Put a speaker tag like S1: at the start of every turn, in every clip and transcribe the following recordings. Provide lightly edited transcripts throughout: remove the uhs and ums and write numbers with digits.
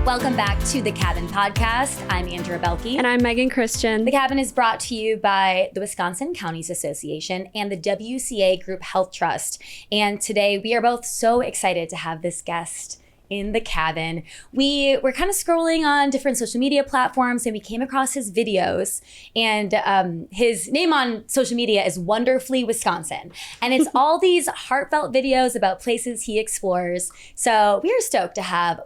S1: Welcome back to The Cabin Podcast. I'm Andrea Belke.
S2: And I'm Megan Christian.
S1: The Cabin is brought to you by the Wisconsin Counties Association and the WCA Group Health Trust. And today we are both so excited to have this guest in the cabin. We were kind of scrolling on different social media platforms and we came across his videos, and his name on social media is Wonderfully Wisconsin. And it's all these heartfelt videos about places he explores. So we are stoked to have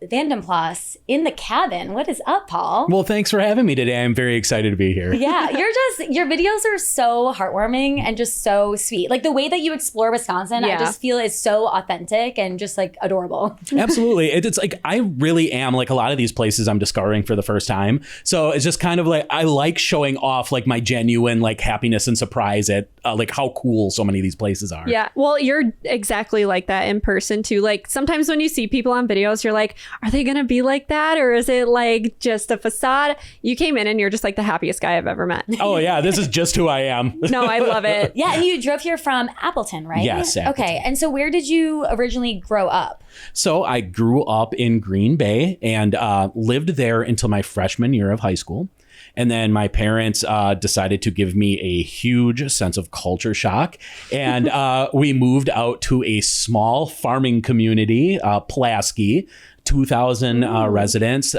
S1: Vanden Plas in the cabin. What is up, Paul?
S3: Well, thanks for having me today. I'm very excited to be here.
S1: Yeah, your videos are so heartwarming and just so sweet. Like the way that you explore Wisconsin, I just feel is so authentic and just like adorable.
S3: Absolutely. It's like, I really am like a lot of these places I'm discovering for the first time. So it's just kind of like, I like showing off like my genuine like happiness and surprise at like how cool so many of these places are.
S2: Yeah. Well, you're exactly like that in person too. Like sometimes when you see people on videos, you're like, are they going to be like that? Or is it like just a facade? You came in and you're just like the happiest guy I've ever met.
S3: Oh yeah. This is just who I am.
S2: No, I love it.
S1: Yeah. And you drove here from Appleton, right?
S3: Yes. Appleton.
S1: Okay. And so where did you originally grow up?
S3: So I grew up in Green Bay and lived there until my freshman year of high school. And then my parents decided to give me a huge sense of culture shock. And we moved out to a small farming community, Plas, 2,000 residents,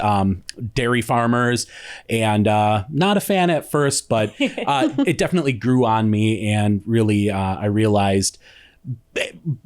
S3: dairy farmers, and not a fan at first, but it definitely grew on me. And really, I realized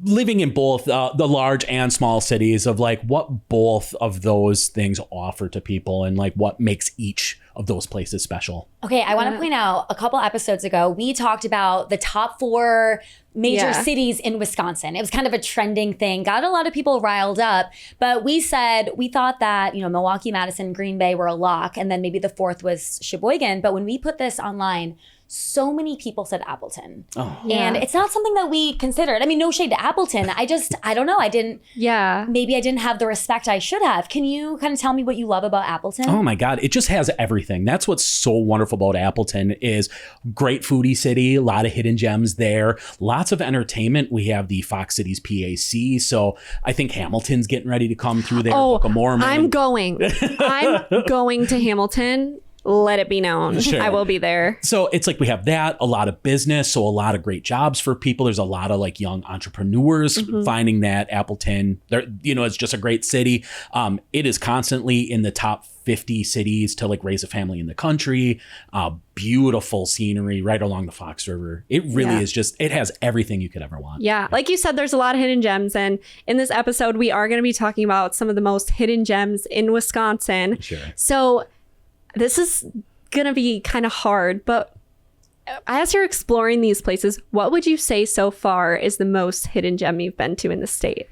S3: living in both the large and small cities of like what both of those things offer to people and like what makes each of those places special.
S1: Okay, I want to point out a couple episodes ago, we talked about the top 4 major cities in Wisconsin. It was kind of a trending thing, got a lot of people riled up, but we said we thought that, you know, Milwaukee, Madison, Green Bay were a lock, and then maybe the 4th was Sheboygan. But when we put this online, so many people said Appleton. Oh. And it's not something that we considered. I mean, no shade to Appleton. I don't know. Maybe I didn't have the respect I should have. Can you kind of tell me what you love about Appleton?
S3: Oh my God. It just has everything. That's what's so wonderful about Appleton is great foodie city, a lot of hidden gems there, lots of entertainment. We have the Fox Cities PAC. So I think Hamilton's getting ready to come through there. Book of Mormon.
S2: I'm going to Hamilton. Let it be known.
S3: Sure.
S2: I will be there.
S3: So it's like we have that, a lot of business, so a lot of great jobs for people. There's a lot of like young entrepreneurs finding that Appleton, it's just a great city. It is constantly in the top 50 cities to like raise a family in the country. Beautiful scenery right along the Fox River. It really is just, it has everything you could ever want.
S2: Yeah. Like you said, there's a lot of hidden gems. And in this episode, we are going to be talking about some of the most hidden gems in Wisconsin.
S3: Sure.
S2: So this is going to be kind of hard, but as you're exploring these places, what would you say so far is the most hidden gem you've been to in the state?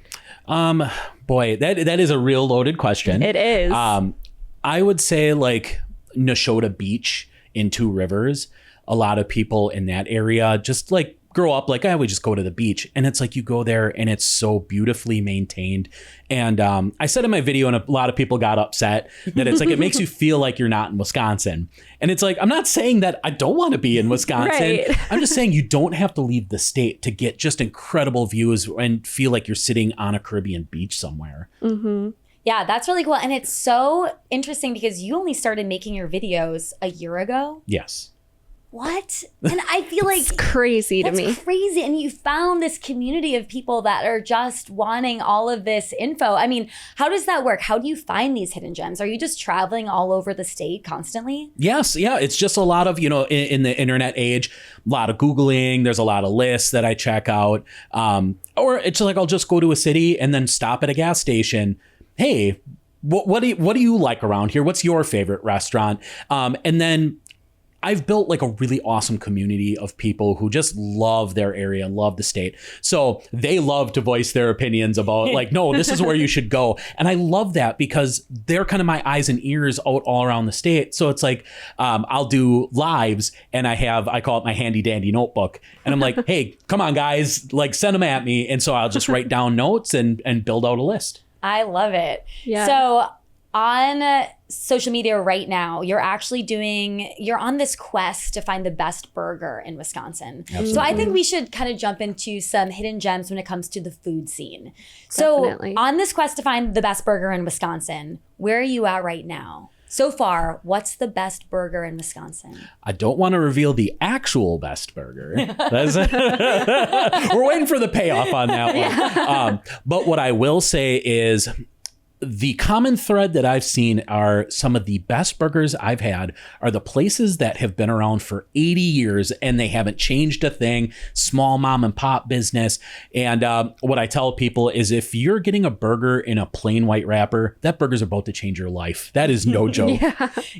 S3: Boy, that is a real loaded question.
S2: It is.
S3: I would say like Neshota Beach in Two Rivers. A lot of people in that area just like grow up like, I would just go to the beach. And it's like you go there and it's so beautifully maintained. And I said in my video, and a lot of people got upset, that it's like, it makes you feel like you're not in Wisconsin. And it's like, I'm not saying that I don't want to be in Wisconsin.
S2: Right.
S3: I'm just saying you don't have to leave the state to get just incredible views and feel like you're sitting on a Caribbean beach somewhere.
S2: Mm-hmm.
S1: Yeah, that's really cool. And it's so interesting because you only started making your videos a year ago.
S3: Yes.
S1: What? And I feel like
S2: it's crazy to me.
S1: That's crazy. And you found this community of people that are just wanting all of this info. I mean, how does that work? How do you find these hidden gems? Are you just traveling all over the state constantly?
S3: Yes. Yeah. It's just a lot of, in the internet age, a lot of Googling. There's a lot of lists that I check out. Or it's like, I'll just go to a city and then stop at a gas station. Hey, what do you like around here? What's your favorite restaurant? And then I've built like a really awesome community of people who just love their area and love the state. So they love to voice their opinions about like, no, this is where you should go. And I love that because they're kind of my eyes and ears out all around the state. So it's like, I'll do lives and I call it my handy dandy notebook. And I'm like, hey, come on guys, like send them at me. And so I'll just write down notes and build out a list.
S1: I love it.
S2: Yeah.
S1: So on social media right now, you're on this quest to find the best burger in Wisconsin.
S3: Absolutely.
S1: So I think we should kind of jump into some hidden gems when it comes to the food scene. So
S2: Definitely.
S1: on this quest to find the best burger in Wisconsin, where are you at right now? So far, what's the best burger in Wisconsin?
S3: I don't want to reveal the actual best burger. We're waiting for the payoff on that one. But what I will say is the common thread that I've seen are some of the best burgers I've had are the places that have been around for 80 years and they haven't changed a thing, small mom and pop business. And what I tell people is if you're getting a burger in a plain white wrapper, that burger's about to change your life. That is no joke.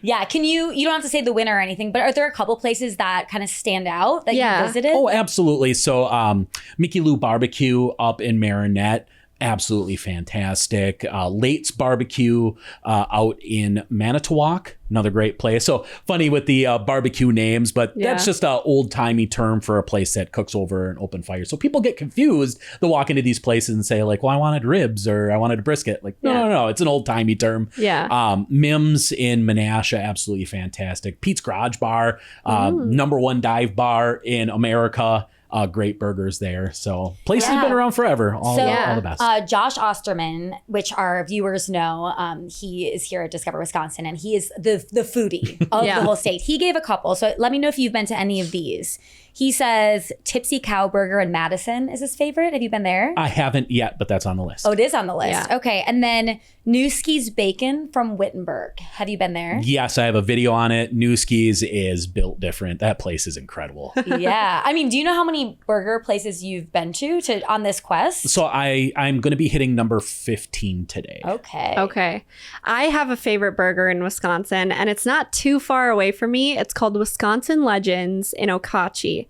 S1: Yeah. Can you don't have to say the winner or anything, but are there a couple places that kind of stand out that you visited?
S3: Oh, absolutely. So Mickey Lou Barbecue up in Marinette. Absolutely fantastic. Late's Barbecue out in Manitowoc, another great place. So funny with the barbecue names, but that's just an old-timey term for a place that cooks over an open fire. So people get confused. They'll walk into these places and say like, well, I wanted ribs or I wanted a brisket. Like, no. It's an old-timey term.
S2: Yeah.
S3: Mims in Menasha, absolutely fantastic. Pete's Garage Bar, number one dive bar in America. Great burgers there. So places have been around forever. All the best.
S1: Josh Osterman, which our viewers know, he is here at Discover Wisconsin, and he is the foodie of the whole state. He gave a couple. So let me know if you've been to any of these. He says Tipsy Cow Burger in Madison is his favorite. Have you been there?
S3: I haven't yet, but that's on the list.
S1: Oh, it is on the list.
S2: Yeah.
S1: Okay. And then Newski's Bacon from Wittenberg. Have you been there?
S3: Yes, I have a video on it. Newski's is built different. That place is incredible.
S1: Yeah. I mean, do you know how many burger places you've been to on this quest?
S3: So I'm going to be hitting number 15 today.
S2: Okay. I have a favorite burger in Wisconsin, and it's not too far away from me. It's called Wisconsin Legends in Okauchee.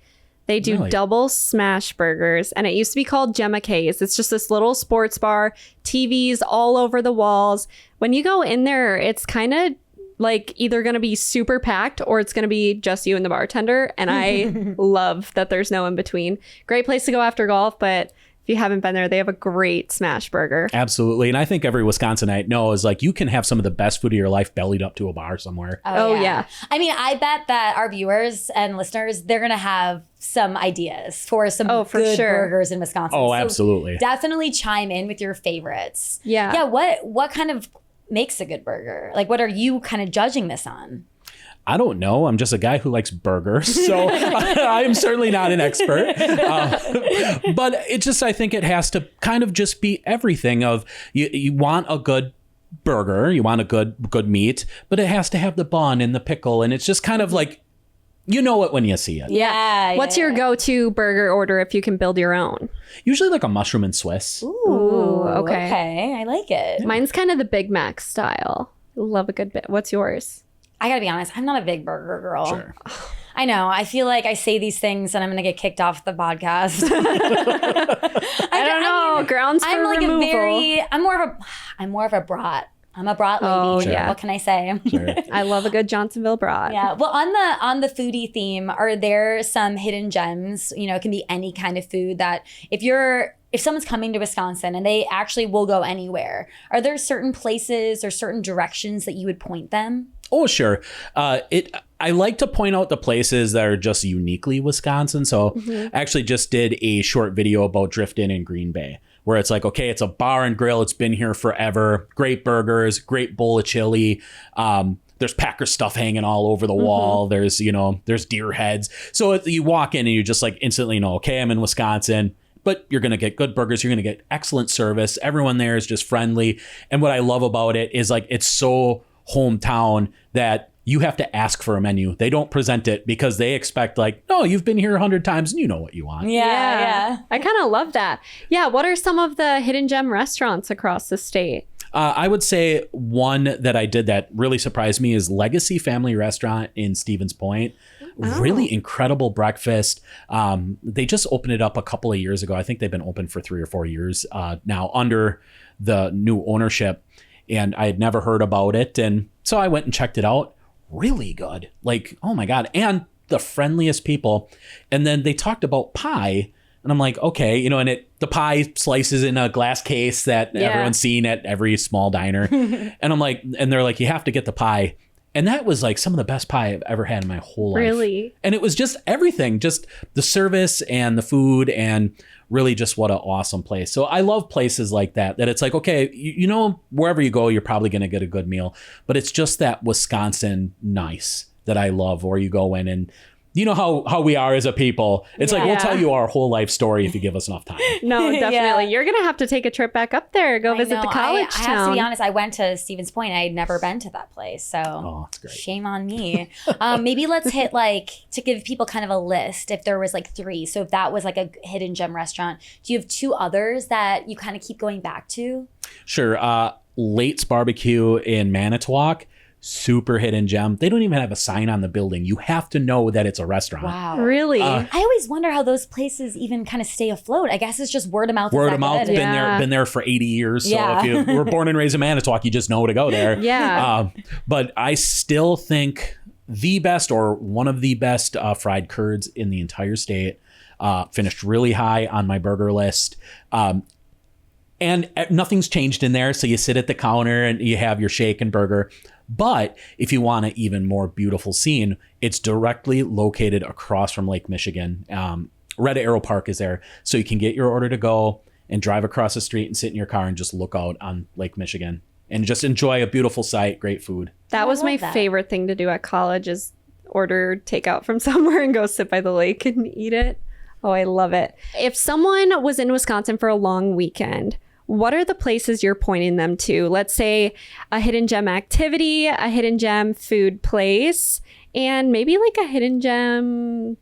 S2: They do
S3: Really?
S2: double smash burgers, and it used to be called Gemma K's. It's just this little sports bar, TVs all over the walls. When you go in there, it's kind of like either going to be super packed or it's going to be just you and the bartender. And I love that there's no in between. Great place to go after golf, but if you haven't been there, they have a great smash burger.
S3: Absolutely. And I think every Wisconsinite knows like you can have some of the best food of your life bellied up to a bar somewhere.
S2: Oh, yeah.
S1: I mean, I bet that our viewers and listeners, they're going to have some ideas for some good burgers in Wisconsin.
S3: Oh,
S1: so
S3: absolutely.
S1: Definitely chime in with your favorites.
S2: Yeah.
S1: Yeah. What kind of makes a good burger? Like, what are you kind of judging this on?
S3: I don't know. I'm just a guy who likes burgers, so I'm certainly not an expert. But it just, I think it has to kind of just be everything of you want a good burger, you want a good meat, but it has to have the bun and the pickle, and it's just kind of like, you know it when you see it.
S1: Yeah.
S2: What's your go-to burger order if you can build your own?
S3: Usually like a mushroom and Swiss.
S1: Ooh,
S2: okay.
S1: Okay. I like it.
S2: Mine's kind of the Big Mac style. Love a good bit. What's yours?
S1: I gotta be honest, I'm not a big burger girl.
S3: Sure.
S1: I know. I feel like I say these things and I'm gonna get kicked off the podcast.
S2: I don't know. Grounds for
S1: I'm like
S2: removal.
S1: I'm more of a brat. I'm a brat lady.
S2: Oh,
S3: yeah.
S1: What can I say?
S3: Sure.
S2: I love a good Johnsonville brat.
S1: Yeah. Well, on the foodie theme, are there some hidden gems? You know, it can be any kind of food that if someone's coming to Wisconsin and they actually will go anywhere, are there certain places or certain directions that you would point them?
S3: Oh, sure. I like to point out the places that are just uniquely Wisconsin. So I actually just did a short video about Drift Inn in Green Bay, where it's like, okay, it's a bar and grill. It's been here forever. Great burgers, great bowl of chili. There's Packer stuff hanging all over the wall. There's deer heads. So you walk in and you just like instantly know, okay, I'm in Wisconsin. But you're going to get good burgers. You're going to get excellent service. Everyone there is just friendly. And what I love about it is like it's so hometown that you have to ask for a menu. They don't present it because they expect like, no, you've been here 100 times and you know what you want.
S1: Yeah.
S2: I kind of love that. Yeah. What are some of the hidden gem restaurants across the state?
S3: I would say one that I did that really surprised me is Legacy Family Restaurant in Stevens Point. Oh. Really incredible breakfast. They just opened it up a couple of years ago. I think they've been open for 3 or 4 years now under the new ownership. And I had never heard about it. And so I went and checked it out. Really good. Like, oh my God. And the friendliest people. And then they talked about pie And I'm like, okay, you know, and the pie slices in a glass case that everyone's seen at every small diner. And I'm like, and they're like, you have to get the pie. And that was like some of the best pie I've ever had in my whole life.
S2: Really?
S3: And it was just everything, just the service and the food, and really just what an awesome place. So I love places like that it's like, okay, you know, wherever you go, you're probably going to get a good meal, but it's just that Wisconsin nice that I love, where you go in and you know how we are as a people. It's like, we'll tell you our whole life story if you give us enough time.
S2: No, definitely. You're going to have to take a trip back up there. Go visit the college town.
S1: I have to be honest. I went to Stevens Point. I had never been to that place. So
S3: that's great.
S1: Shame on me. Maybe let's hit to give people kind of a list if there was 3. So if that was a hidden gem restaurant, do you have 2 others that you kind of keep going back to?
S3: Sure. Late's Barbecue in Manitowoc. Super hidden gem. They don't even have a sign on the building. You have to know that it's a restaurant.
S1: Wow.
S2: Really?
S1: I always wonder how those places even kind of stay afloat. I guess it's just word of mouth.
S3: Word of mouth. Been there for 80 years. So if you were born and raised in Manitowoc, you just know to go there.
S2: Yeah.
S3: But I still think the best, or one of the best fried curds in the entire state, finished really high on my burger list. And nothing's changed in there. So you sit at the counter and you have your shake and burger. But if you want an even more beautiful scene, it's directly located across from Lake Michigan. Red Arrow Park is there. So you can get your order to go and drive across the street and sit in your car and just look out on Lake Michigan and just enjoy a beautiful sight, great food.
S2: That was my favorite thing to do at college, is order takeout from somewhere and go sit by the lake and eat it. Oh, I love it. If someone was in Wisconsin for a long weekend, what are the places you're pointing them to? Let's say a hidden gem activity, a hidden gem food place, and maybe a hidden gem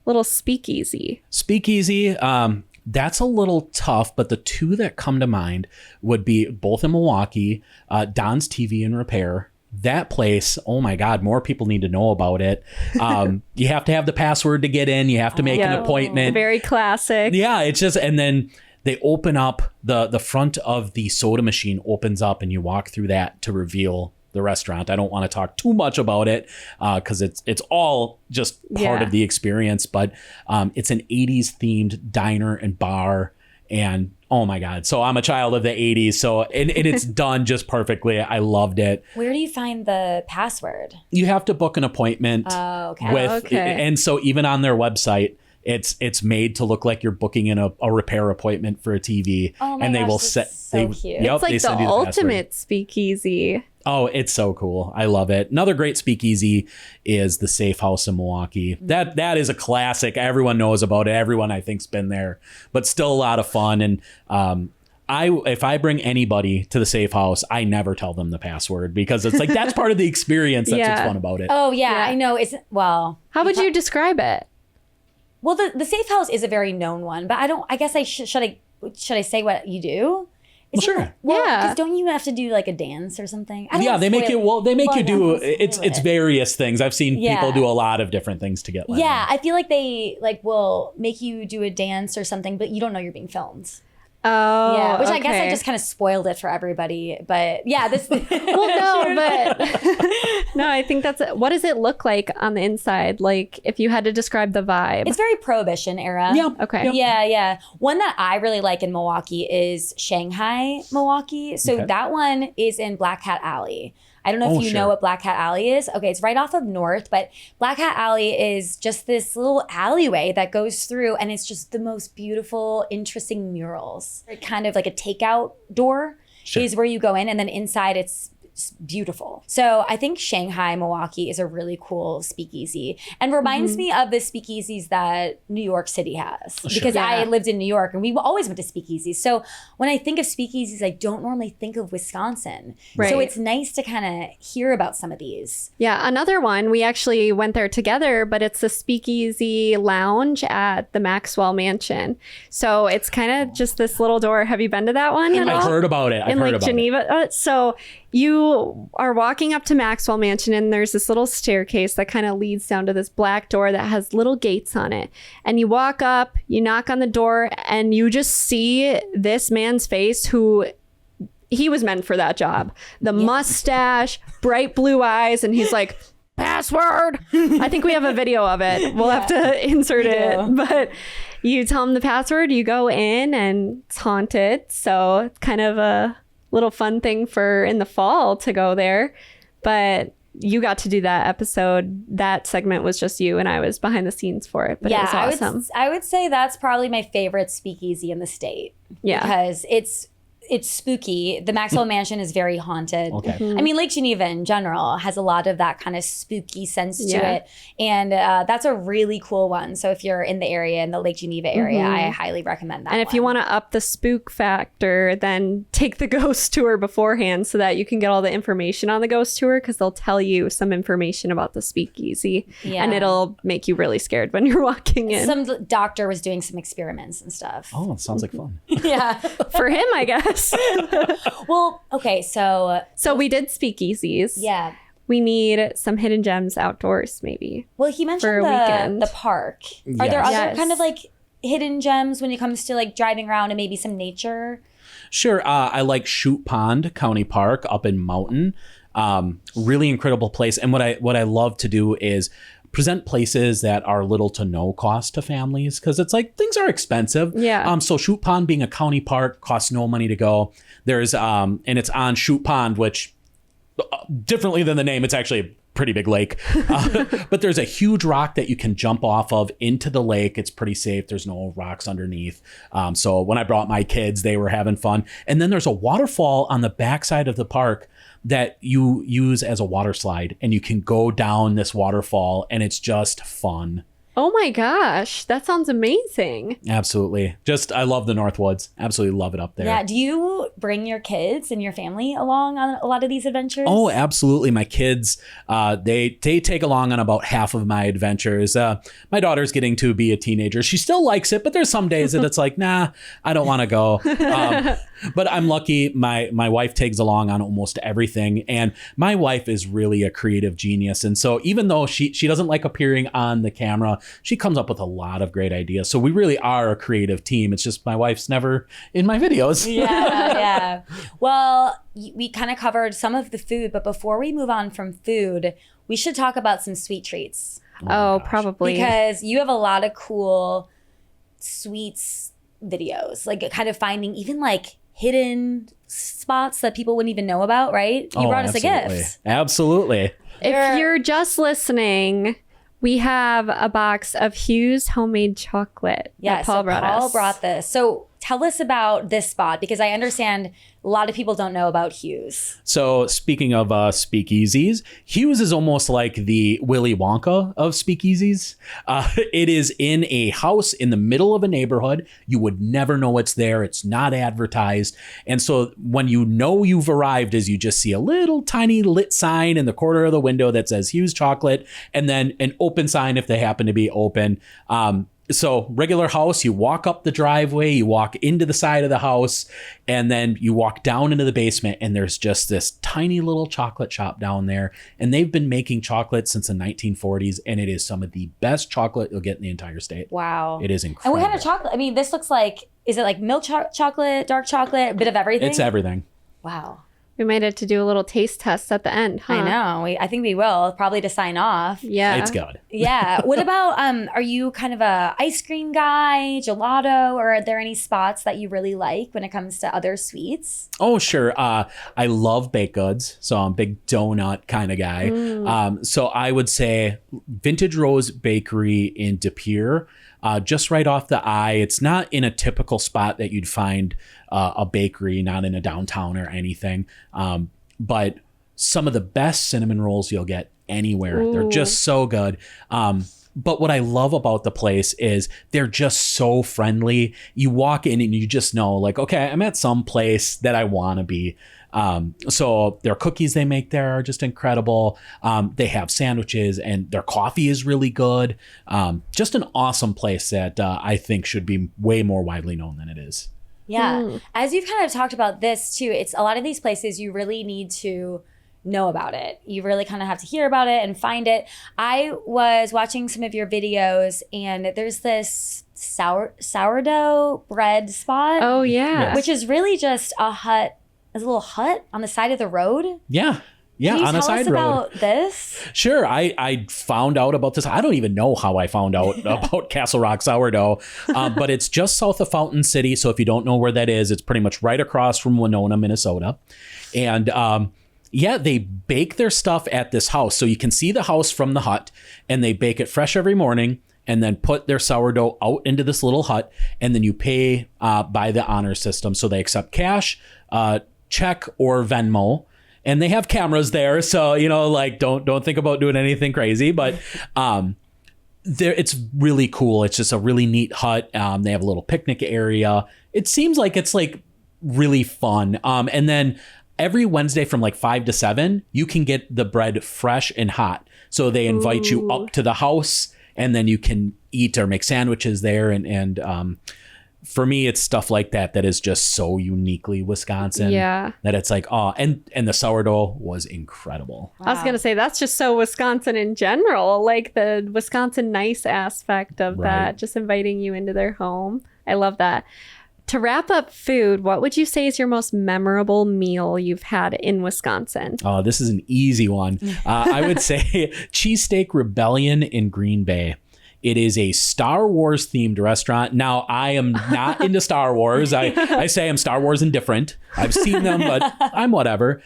S2: little speakeasy.
S3: Speakeasy, that's a little tough, but the 2 that come to mind would be both in Milwaukee, Don's TV and Repair. That place, oh my God, more people need to know about it. You have to have the password to get in. You have to make an appointment.
S2: Very classic.
S3: Yeah, it's just, and then they open up, the front of the soda machine opens up and you walk through that to reveal the restaurant. I don't want to talk too much about it because it's all just part of the experience, but it's an 80s themed diner and bar. And oh my God. So I'm a child of the 80s. So and it's done just perfectly. I loved it.
S1: Where do you find the password?
S3: You have to book an appointment and so even on their website, it's made to look like you're booking in a repair appointment for a TV.
S1: Oh my
S3: and they
S1: gosh,
S3: will set
S1: so cute.
S3: Yep,
S2: it's the ultimate speakeasy.
S3: Oh, it's so cool. I love it. Another great speakeasy is the Safe House in Milwaukee. That is a classic. Everyone knows about it. Everyone I think's been there, but still a lot of fun. And if I bring anybody to the Safe House, I never tell them the password because it's that's part of the experience. That's what's fun about it.
S1: Oh yeah, I know.
S2: How would you describe it?
S1: Well, the Safe House is a very known one, but I guess should I say what you do?
S3: Well, sure.
S1: Because don't you have to do a dance or something?
S3: They make you do it's various things. I've seen people do a lot of different things to get let in.
S1: I feel like they will make you do a dance or something, but you don't know you're being filmed.
S2: Oh,
S1: yeah, which I guess I just kind of spoiled it for everybody. But yeah, this.
S2: Well, no, but no, I think what does it look like on the inside? If you had to describe the vibe,
S1: it's very Prohibition era.
S3: Yeah.
S2: Okay.
S3: Yep.
S1: Yeah. One that I really like in Milwaukee is Shanghai, Milwaukee. So that one is in Black Hat Alley. I don't know if you know what Black Hat Alley is. Okay, it's right off of North, but Black Hat Alley is just this little alleyway that goes through, and it's just the most beautiful, interesting murals. Kind of like a takeout door is where you go in, and then inside it's beautiful. So I think Shanghai, Milwaukee is a really cool speakeasy and reminds me of the speakeasies that New York City has because I lived in New York and we always went to speakeasies. So when I think of speakeasies, I don't normally think of Wisconsin. Right. So it's nice to kind of hear about some of these.
S2: Yeah. Another one, we actually went there together, but it's the Speakeasy Lounge at the Maxwell Mansion. So it's kind of just this little door. Have you been to that one?
S3: I've heard about it.
S2: In Lake Geneva. So you are walking up to Maxwell Mansion and there's this little staircase that kind of leads down to this black door that has little gates on it. And you walk up, you knock on the door, and you just see this man's face he was meant for that job. The mustache, bright blue eyes, and he's like, password. I think we have a video of it. We'll have to insert it. But You tell them the password, you go in, and it's haunted. So it's kind of a little fun thing for in the fall to go there. But you got to do that episode. That segment was just you, and I was behind the scenes for it. But it was awesome.
S1: I would say that's probably my favorite speakeasy in the state.
S2: Yeah.
S1: Because it's spooky. The Maxwell Mansion is very haunted.
S3: Okay.
S1: I mean, Lake Geneva in general has a lot of that kind of spooky sense to it. And that's a really cool one. So if you're in the area, in the Lake Geneva area, I highly recommend that
S2: And if you want to up the spook factor, then take the ghost tour beforehand so that you can get all the information on the ghost tour, because they'll tell you some information about the speakeasy.
S1: Yeah.
S2: And it'll make you really scared when you're walking in.
S1: Some doctor was doing some experiments and stuff.
S3: Oh, it sounds like fun.
S1: Yeah.
S2: For him, I guess.
S1: Well, okay, so
S2: we did speakeasies.
S1: yeah.
S2: We need some hidden gems outdoors, maybe.
S1: Well, he
S2: For
S1: mentioned
S2: a weekend.
S1: the park. Are there
S3: Yes.
S1: other
S2: Yes.
S1: kind of like hidden gems when it comes to like driving around and maybe some nature?
S3: Sure. I like Shoot Pond County Park up in Mountain. Really incredible place. And what I love to do is present places that are little to no cost to families, because it's like things are expensive.
S2: Yeah.
S3: So Shoot Pond being a county park costs no money to go. There's and it's on Shoot Pond, which differently than the name, it's actually a pretty big lake. But there's a huge rock that you can jump off of into the lake. It's pretty safe. There's no rocks underneath. So when I brought my kids, they were having fun. And then there's a waterfall on the backside of the park that you use as a water slide, and you can go down this waterfall, and it's just fun.
S2: Oh my gosh, that sounds amazing.
S3: Absolutely. I love the Northwoods. Absolutely love it up there.
S1: Yeah. Do you bring your kids and your family along on a lot of these adventures?
S3: Oh, absolutely. My kids, they take along on about half of my adventures. My daughter's getting to be a teenager. She still likes it, but there's some days that it's like, nah, I don't want to go. But I'm lucky. My wife tags along on almost everything. And my wife is really a creative genius. And so even though she doesn't like appearing on the camera, she comes up with a lot of great ideas. So we really are a creative team. It's just my wife's never in my videos.
S1: Yeah. Well, we kind of covered some of the food, but before we move on from food, we should talk about some sweet treats.
S2: Oh, probably.
S1: Because you have a lot of cool sweets videos, like kind of finding even like hidden spots that people wouldn't even know about, right? You brought us a gift.
S3: Absolutely.
S2: If you're just listening, we have a box of Hugh's homemade chocolate that Paul brought us.
S1: Paul brought this. So tell us about this spot, because I understand a lot of people don't know about Hugh's.
S3: So speaking of speakeasies, Hugh's is almost like the Willy Wonka of speakeasies. It is in a house in the middle of a neighborhood. You would never know it's there. It's not advertised. And so when you know you've arrived is you just see a little tiny lit sign in the corner of the window that says Hugh's Chocolate, and then an open sign if they happen to be open. So regular house, you walk up the driveway, you walk into the side of the house, and then you walk down into the basement, and there's just this tiny little chocolate shop down there. And they've been making chocolate since the 1940s, and it is some of the best chocolate you'll get in the entire state.
S1: Wow.
S3: It is incredible.
S1: And what kind of chocolate? I mean, this looks like, is it like milk chocolate, dark chocolate, a bit of everything?
S3: It's everything.
S1: Wow.
S2: We might have to do a little taste test at the end, huh?
S1: I know. I think we will, probably to sign off.
S2: Yeah.
S3: It's good.
S1: Yeah. What about, are you kind of a ice cream guy, gelato, or are there any spots that you really like when it comes to other sweets?
S3: Oh, sure. I love baked goods, so I'm a big donut kind of guy. So I would say Vintage Rose Bakery in De Pere, just right off the I. It's not in a typical spot that you'd find a bakery, not in a downtown or anything. But some of the best cinnamon rolls you'll get anywhere.
S2: Ooh.
S3: They're just so good. But what I love about the place is they're just so friendly. You walk in and you just know, like, okay, I'm at some place that I want to be. So their cookies they make there are just incredible. They have sandwiches, and their coffee is really good. Just an awesome place that I think should be way more widely known than it is.
S1: Yeah. As you've kind of talked about this too, it's a lot of these places you really need to know about it. You really kind of have to hear about it and find it. I was watching some of your videos, and there's this sourdough bread spot.
S2: Oh, yeah.
S1: Which is really just a little hut on the side of the road.
S3: Yeah. Yeah,
S1: Can you
S3: on a
S1: tell
S3: side
S1: us
S3: road.
S1: about this?
S3: Sure. I found out about this. I don't even know how I found out about Castle Rock sourdough, but it's just south of Fountain City. So if you don't know where that is, it's pretty much right across from Winona, Minnesota. And yeah, they bake their stuff at this house. So you can see the house from the hut, and they bake it fresh every morning and then put their sourdough out into this little hut. And then you pay by the honor system. So they accept cash, check, or Venmo. And they have cameras there, so like don't think about doing anything crazy. But it's really cool. It's just a really neat hut. They have a little picnic area. It seems like it's like really fun. And then every Wednesday from like 5 to 7, you can get the bread fresh and hot. So they invite you up to the house, and then you can eat or make sandwiches there. And for me, it's stuff like that is just so uniquely Wisconsin.
S2: Yeah.
S3: That it's like, and the sourdough was incredible.
S2: Wow. I was going to say, that's just so Wisconsin in general, like the Wisconsin nice aspect of that, just inviting you into their home. I love that. To wrap up food, what would you say is your most memorable meal you've had in Wisconsin?
S3: Oh, this is an easy one. I would say Cheesesteak Rebellion in Green Bay. It is a Star Wars themed restaurant. Now, I am not into Star Wars. I say I'm Star Wars indifferent. I've seen them, but I'm whatever.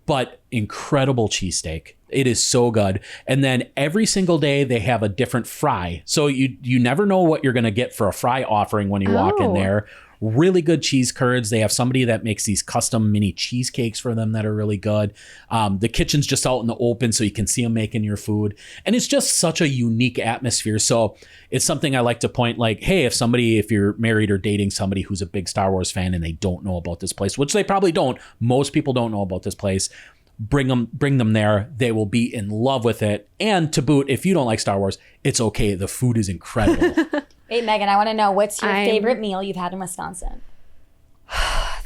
S3: But incredible cheesesteak. It is so good. And then every single day they have a different fry. So you never know what you're going to get for a fry offering when you walk in there. Really good cheese curds. They have somebody that makes these custom mini cheesecakes for them that are really good. The kitchen's just out in the open, so you can see them making your food. And it's just such a unique atmosphere. So it's something I like to point like, hey, if you're married or dating somebody who's a big Star Wars fan and they don't know about this place, which they probably don't. Most people don't know about this place. Bring them there. They will be in love with it. And to boot, if you don't like Star Wars, it's okay. The food is incredible.
S1: Wait, Megan, I want to know, what's your favorite meal you've had in Wisconsin?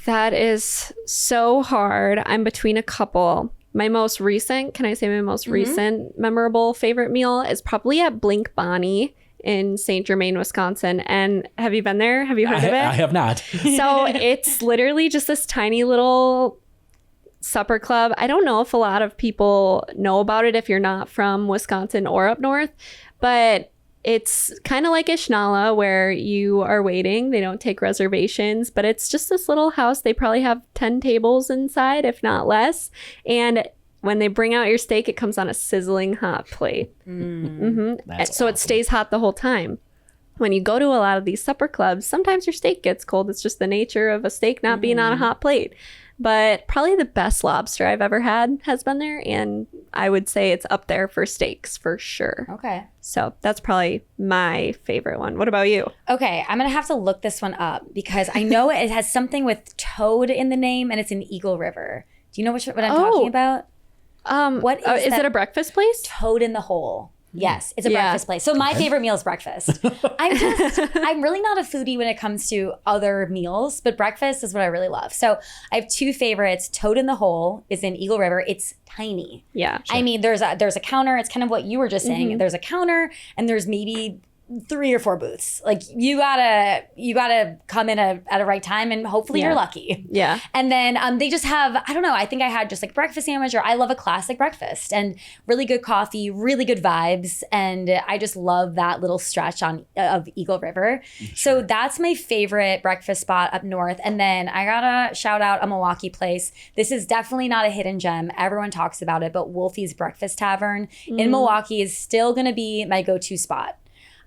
S2: That is so hard. I'm between a couple. My most recent, can I say my most recent memorable favorite meal is probably at Blink Bonnie in St. Germain, Wisconsin. And have you been there? Have you heard of it?
S3: I have not.
S2: So it's literally just this tiny little supper club. I don't know if a lot of people know about it if you're not from Wisconsin or up north, but it's kind of like Ishnala where you are waiting. They don't take reservations, but it's just this little house. They probably have 10 tables inside, if not less. And when they bring out your steak, it comes on a sizzling hot plate. So awesome. It stays hot the whole time. When you go to a lot of these supper clubs, sometimes your steak gets cold. It's just the nature of a steak not being on a hot plate. But probably the best lobster I've ever had has been there. And I would say it's up there for steaks for sure.
S1: Okay.
S2: So that's probably my favorite one. What about you?
S1: Okay. I'm going to have to look this one up because I know it has something with toad in the name and it's in Eagle River. Do you know what I'm talking about? What is
S2: it a breakfast place?
S1: Toad in the Hole. Yes, it's a breakfast place. So my favorite meal is breakfast. I'm really not a foodie when it comes to other meals, but breakfast is what I really love. So I have two favorites. Toad in the Hole is in Eagle River. It's tiny.
S2: Yeah.
S1: Sure. I mean, there's a counter. It's kind of what you were just saying. There's a counter and there's maybe 3 or 4 booths. Like you gotta come in at a right time and hopefully you're lucky.
S2: Yeah.
S1: And then they just have, I don't know, I think I had just like breakfast sandwich, or I love a classic breakfast and really good coffee, really good vibes. And I just love that little stretch of Eagle River. Sure. So that's my favorite breakfast spot up north. And then I gotta shout out a Milwaukee place. This is definitely not a hidden gem. Everyone talks about it, but Wolfie's Breakfast Tavern in Milwaukee is still gonna be my go-to spot.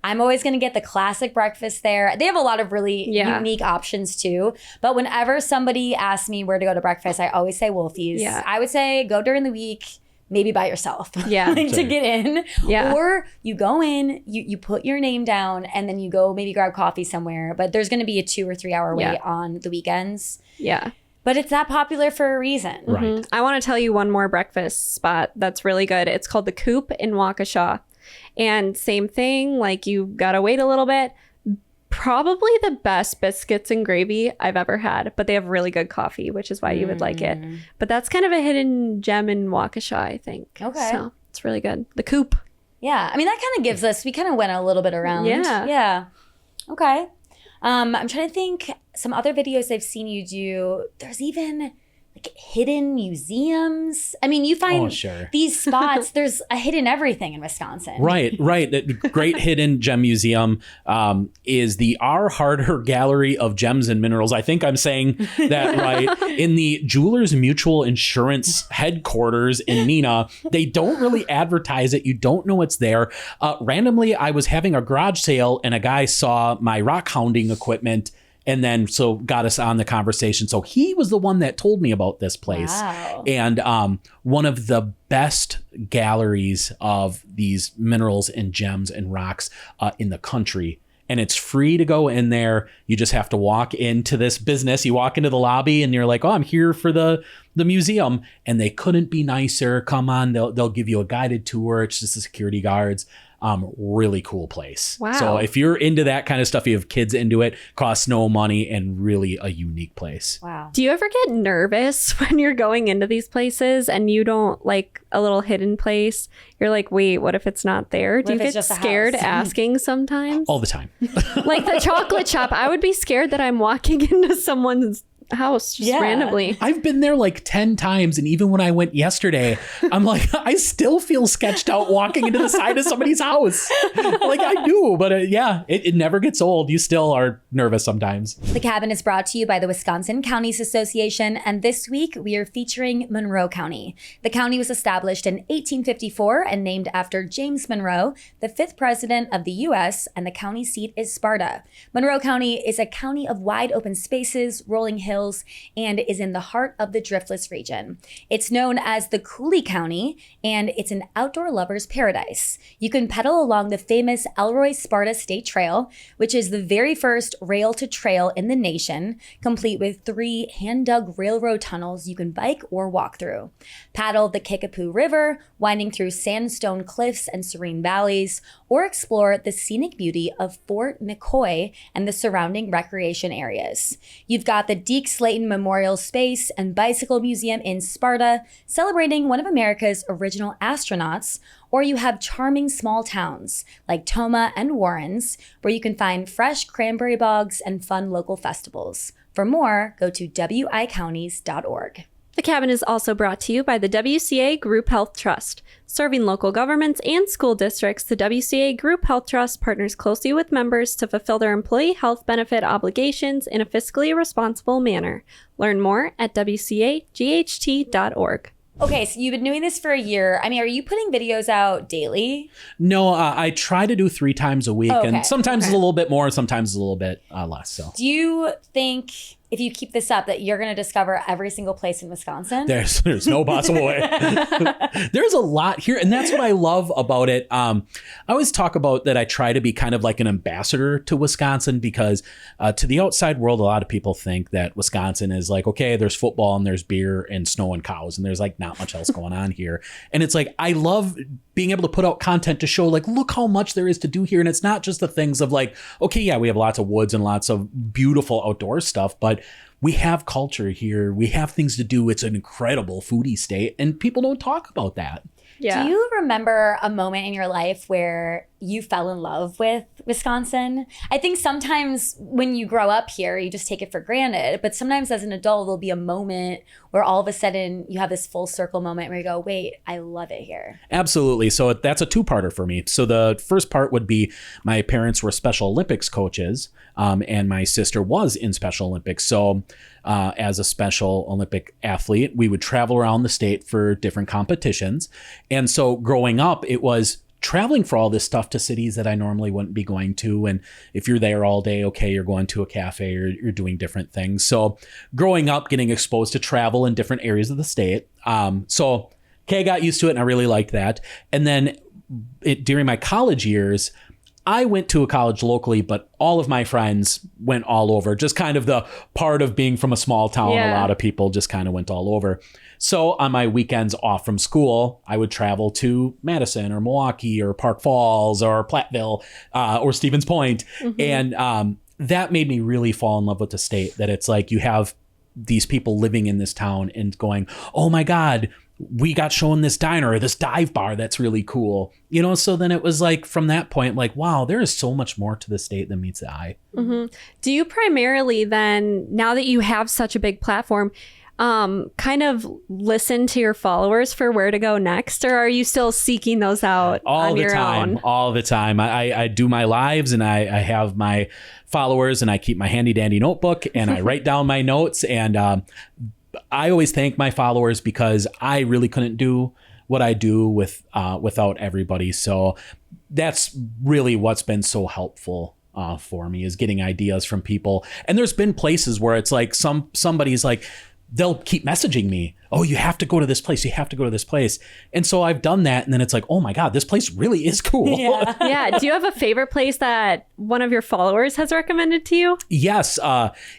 S1: I'm always going to get the classic breakfast there. They have a lot of really unique options too. But whenever somebody asks me where to go to breakfast, I always say Wolfie's. Yeah. I would say go during the week, maybe by yourself. Yeah. To get in. Yeah. Or you go in, you put your name down, and then you go maybe grab coffee somewhere. But there's going to be a 2 or 3 hour wait on the weekends. Yeah. But it's that popular for a reason.
S3: Right.
S2: I want to tell you one more breakfast spot that's really good. It's called the Coop in Waukesha. And same thing, like you gotta wait a little bit. Probably the best biscuits and gravy I've ever had, but they have really good coffee, which is why you would like it. But that's kind of a hidden gem in Waukesha, I think. Okay. So it's really good. The Coop.
S1: Yeah. I mean, that kind of gives us, we kind of went a little bit around. Yeah. Yeah. Okay. I'm trying to think some other videos I've seen you do. There's even like hidden museums. I mean, you find these spots, there's a hidden everything in Wisconsin.
S3: Right. The great hidden gem museum is the R. Harder Gallery of Gems and Minerals. I think I'm saying that right. In the Jewelers Mutual Insurance headquarters in Neenah. They don't really advertise it. You don't know it's there. Randomly, I was having a garage sale and a guy saw my rock hounding equipment and then so got us on the conversation. So he was the one that told me about this place.
S1: Wow.
S3: And one of the best galleries of these minerals and gems and rocks in the country. And it's free to go in there. You just have to walk into this business. You walk into the lobby and you're like, oh, I'm here for the museum. And they couldn't be nicer. Come on, they'll give you a guided tour. It's just the security guards. Really cool place.
S2: Wow.
S3: So if you're into that kind of stuff, you have kids into it, costs no money and really a unique place.
S1: Wow.
S2: Do you ever get nervous when you're going into these places and you don't like a little hidden place? You're like, wait, what if it's not there? Do you get scared asking sometimes?
S3: All the time.
S2: Like the chocolate shop, I would be scared that I'm walking into someone's house just randomly.
S3: I've been there like 10 times. And even when I went yesterday, I'm like, I still feel sketched out walking into the side of somebody's house. Like I do. But it never gets old. You still are nervous sometimes.
S1: The Cabin is brought to you by the Wisconsin Counties Association. And this week we are featuring Monroe County. The county was established in 1854 and named after James Monroe, the 5th president of the U.S. And the county seat is Sparta. Monroe County is a county of wide open spaces, rolling hills, and is in the heart of the Driftless region. It's known as the Coulee County, and it's an outdoor lover's paradise. You can pedal along the famous Elroy Sparta State Trail, which is the very first rail to trail in the nation, complete with 3 hand-dug railroad tunnels you can bike or walk through. Paddle the Kickapoo River, winding through sandstone cliffs and serene valleys, or explore the scenic beauty of Fort McCoy and the surrounding recreation areas. You've got the Deke Slayton Memorial Space and Bicycle Museum in Sparta, celebrating one of America's original astronauts, or you have charming small towns like Tomah and Warrens, where you can find fresh cranberry bogs and fun local festivals. For more, go to wicounties.org.
S2: The Cabin is also brought to you by the WCA Group Health Trust. Serving local governments and school districts, the WCA Group Health Trust partners closely with members to fulfill their employee health benefit obligations in a fiscally responsible manner. Learn more at wcaght.org.
S1: Okay, so you've been doing this for a year. I mean, are you putting videos out daily?
S3: No, I try to do 3 times a week, and sometimes it's a little bit more, sometimes it's a little bit less. So, do
S1: you think if you keep this up that you're going to discover every single place in Wisconsin?
S3: There's no possible way. There's a lot here, and that's what I love about it. I always talk about that I try to be kind of like an ambassador to Wisconsin because to the outside world, a lot of people think that Wisconsin is like, okay, there's football and there's beer and snow and cows, and there's like not much else going on here. And it's like, I love being able to put out content to show like, look how much there is to do here. And it's not just the things of like, okay, yeah, we have lots of woods and lots of beautiful outdoor stuff, but we have culture here. We have things to do. It's an incredible foodie state, and people don't talk about that.
S2: Yeah.
S1: Do you remember a moment in your life where you fell in love with Wisconsin? I think sometimes when you grow up here, you just take it for granted. But sometimes as an adult, there'll be a moment where all of a sudden you have this full circle moment where you go, wait, I love it here.
S3: Absolutely. So that's a 2-parter for me. So the first part would be my parents were Special Olympics coaches, and my sister was in Special Olympics. So as a Special Olympic athlete, we would travel around the state for different competitions. And so growing up, it was traveling for all this stuff to cities that I normally wouldn't be going to. And if you're there all day, okay, you're going to a cafe or you're doing different things. So growing up, getting exposed to travel in different areas of the state. I got used to it and I really liked that. And then during my college years, I went to a college locally, but all of my friends went all over. Just kind of the part of being from a small town. Yeah. A lot of people just kind of went all over. So on my weekends off from school, I would travel to Madison or Milwaukee or Park Falls or Platteville or Stevens Point. Mm-hmm. And that made me really fall in love with the state, that it's like you have these people living in this town and going, oh my God, we got shown this diner or this dive bar that's really cool. You know, so then it was like from that point, like, wow, there is so much more to the state than meets the eye.
S2: Mm-hmm. Do you primarily then, now that you have such a big platform, kind of listen to your followers for where to go next, or are you still seeking those out
S3: all
S2: on
S3: the
S2: your
S3: time?
S2: own?
S3: All the time. I do my lives, and I have my followers, and I keep my handy dandy notebook, and I write down my notes, and I always thank my followers because I really couldn't do what I do without everybody. So that's really what's been so helpful for me, is getting ideas from people. And there's been places where it's like somebody's like, they'll keep messaging me, oh, you have to go to this place, you have to go to this place. And so I've done that, and then it's like, oh my God, this place really is cool.
S2: Yeah. Do you have a favorite place that one of your followers has recommended to you?
S3: Yes.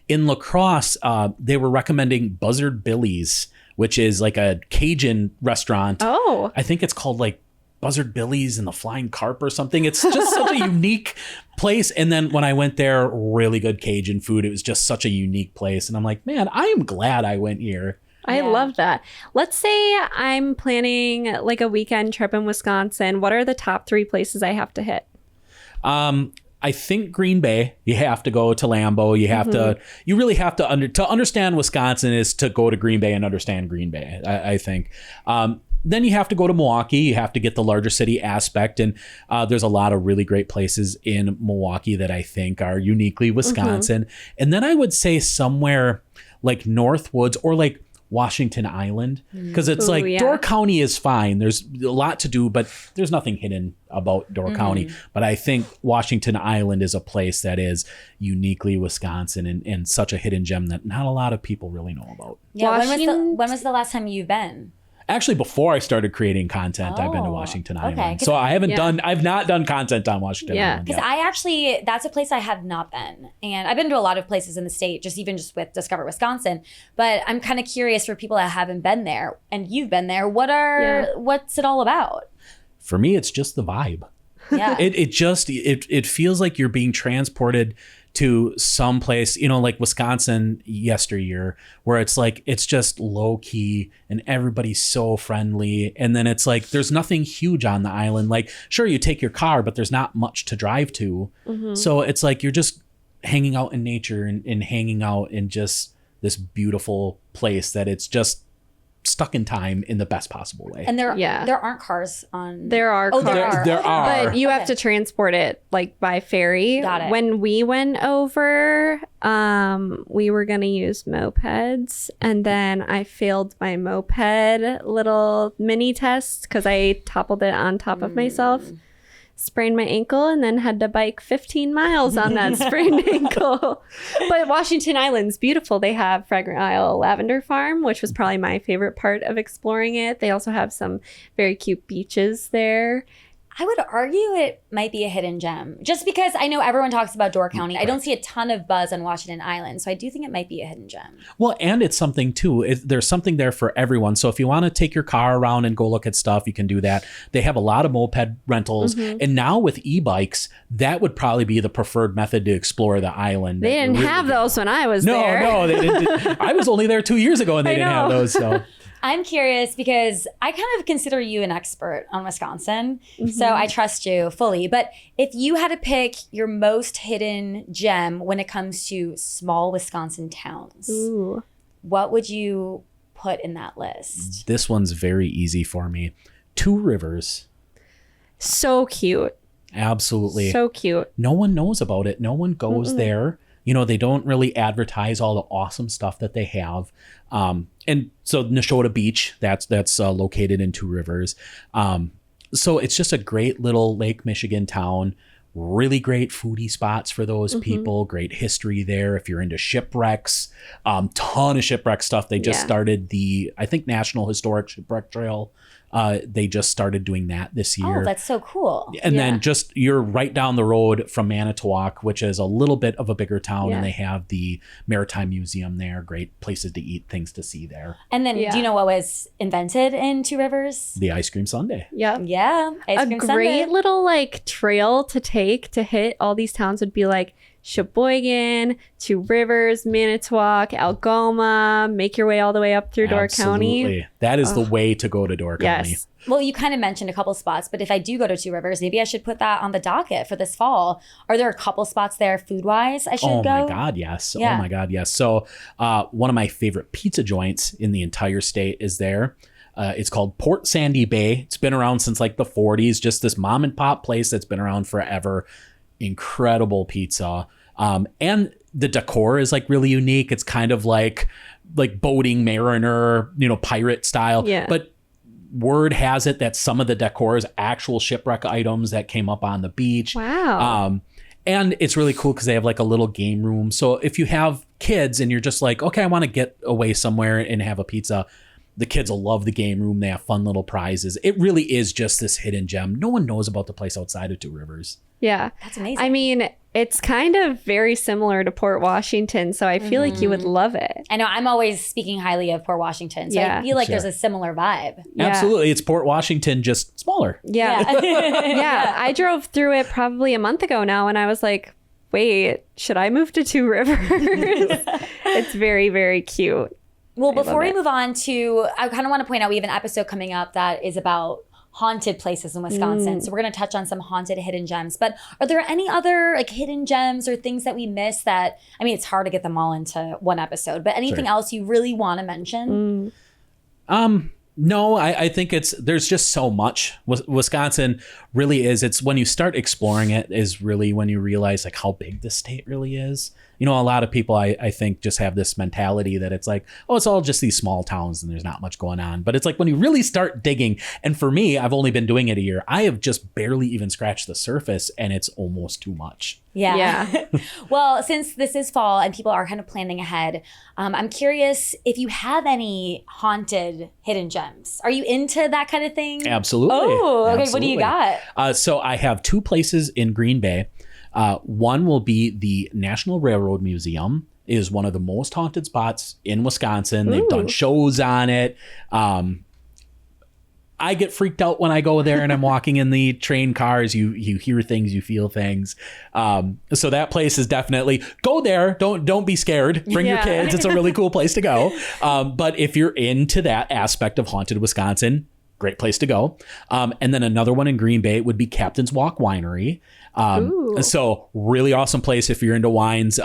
S3: In La Crosse, they were recommending Buzzard Billy's, which is like a Cajun restaurant.
S2: Oh.
S3: I think it's called like Buzzard Billy's and the Flying Carp or something. It's just such a unique place. And then when I went there, really good Cajun food. It was just such a unique place. And I'm like, man, I am glad I went here.
S2: I love that. Let's say I'm planning like a weekend trip in Wisconsin. What are the top 3 places I have to hit?
S3: I think Green Bay, you have to go to Lambeau. You have to, you really have to understand Wisconsin is to go to Green Bay and understand Green Bay, I think. Then you have to go to Milwaukee. You have to get the larger city aspect. And there's a lot of really great places in Milwaukee that I think are uniquely Wisconsin. And then I would say somewhere like Northwoods or like Washington Island, because it's Door County is fine. There's a lot to do, but there's nothing hidden about Door County. But I think Washington Island is a place that is uniquely Wisconsin and such a hidden gem that not a lot of people really know about.
S1: Yeah. When was the last time you've been?
S3: Actually, before I started creating content, I've been to Washington Island. So I've not done content on Washington Island.
S1: Because that's a place I have not been. And I've been to a lot of places in the state, even with Discover Wisconsin. But I'm kind of curious for people that haven't been there, and you've been there, what's it all about?
S3: For me, it's just the vibe.
S1: Yeah.
S3: It feels like you're being transported to some place, like Wisconsin yesteryear, where it's like, it's just low key and everybody's so friendly. And then it's like, there's nothing huge on the island. Like, sure, you take your car, but there's not much to drive to. So it's like, you're just hanging out in nature and hanging out in just this beautiful place that it's just stuck in time in the best possible way.
S1: And there aren't cars on.
S2: There are cars.
S3: There are.
S2: But you have to transport it like by ferry.
S1: Got it.
S2: When we went over, we were going to use mopeds, and then I failed my moped little mini test because I toppled it on top of myself. Sprained my ankle, and then had to bike 15 miles on that sprained ankle. But Washington Island's beautiful. They have Fragrant Isle Lavender Farm, which was probably my favorite part of exploring it. They also have some very cute beaches there.
S1: I would argue it might be a hidden gem, just because I know everyone talks about Door County. I don't see a ton of buzz on Washington Island, so I do think it might be a hidden gem.
S3: Well, and it's something too. There's something there for everyone. So if you want to take your car around and go look at stuff, you can do that. They have a lot of moped rentals, and now with e-bikes, that would probably be the preferred method to explore the island.
S2: They didn't have those when I was there.
S3: No, they didn't. I was only there 2 years ago, and they didn't have those. So.
S1: I'm curious because I kind of consider you an expert on Wisconsin, so I trust you fully. But if you had to pick your most hidden gem when it comes to small Wisconsin towns, what would you put in that list?
S3: This one's very easy for me. Two Rivers.
S2: So cute.
S3: Absolutely.
S2: So cute.
S3: No one knows about it. No one goes there. They don't really advertise all the awesome stuff that they have. And so Neshota Beach, that's located in Two Rivers. So it's just a great little Lake Michigan town. Really great foodie spots for those people. Great history there. If you're into shipwrecks, ton of shipwreck stuff. They just started the, I think, National Historic Shipwreck Trail. They just started doing that this year.
S1: Oh, that's so cool.
S3: And then just you're right down the road from Manitowoc, which is a little bit of a bigger town, and they have the Maritime Museum there. Great places to eat, things to see there.
S1: And then do you know what was invented in Two Rivers?
S3: The ice cream sundae.
S2: Yeah.
S1: Yeah.
S2: A great little like trail to take to hit all these towns would be like Sheboygan, Two Rivers, Manitowoc, Algoma, make your way all the way up through Door County.
S3: Absolutely. That is the way to go to Door County.
S2: Yes.
S1: Well, you kind of mentioned a couple spots, but if I do go to Two Rivers, maybe I should put that on the docket for this fall. Are there a couple spots there food-wise I should go?
S3: Oh my God, yes.
S1: Yeah.
S3: Oh my God, yes. So one of my favorite pizza joints in the entire state is there. It's called Port Sandy Bay. It's been around since like the 40s. Just this mom and pop place that's been around forever. Incredible pizza. And the decor is like really unique. It's kind of like boating mariner, pirate style.
S2: Yeah.
S3: But word has it that some of the decor is actual shipwreck items that came up on the beach.
S2: Wow.
S3: And it's really cool because they have like a little game room. So if you have kids and you're just like, okay, I want to get away somewhere and have a pizza, the kids will love the game room. They have fun little prizes. It really is just this hidden gem. No one knows about the place outside of Two Rivers.
S2: Yeah.
S1: That's amazing.
S2: I mean, it's kind of very similar to Port Washington, so I feel like you would love it.
S1: I know I'm always speaking highly of Port Washington, so I feel like there's a similar vibe.
S2: Yeah.
S3: Absolutely. It's Port Washington, just smaller.
S2: Yeah. Yeah. I drove through it probably a month ago now, and I was like, wait, should I move to Two Rivers? It's very, very cute.
S1: Well, before we move on to, I kind of want to point out we have an episode coming up that is about haunted places in Wisconsin. So we're going to touch on some haunted hidden gems. But are there any other like hidden gems or things that we miss that, I mean, it's hard to get them all into one episode, but anything else you really want to mention?
S3: No, I think there's just so much. Wisconsin really is. It's when you start exploring it is really when you realize like how big this state really is. A lot of people I think just have this mentality that it's like, oh, it's all just these small towns and there's not much going on. But it's like when you really start digging, and for me, I've only been doing it a year. I have just barely even scratched the surface, and it's almost too much.
S1: Yeah. Well, since this is fall and people are kind of planning ahead, I'm curious if you have any haunted hidden gems. Are you into that kind of thing?
S3: Absolutely.
S1: Oh, okay.
S3: Absolutely.
S1: What do you got?
S3: So I have two places in Green Bay. One will be the National Railroad Museum. Is one of the most haunted spots in Wisconsin. They've done shows on it. I get freaked out when I go there and I'm walking in the train cars. You hear things, you feel things. So that place is definitely, go there. Don't be scared. Bring your kids. It's a really cool place to go. But if you're into that aspect of haunted Wisconsin, great place to go. And then another one in Green Bay would be Captain's Walk Winery. So really awesome place if you're into wines.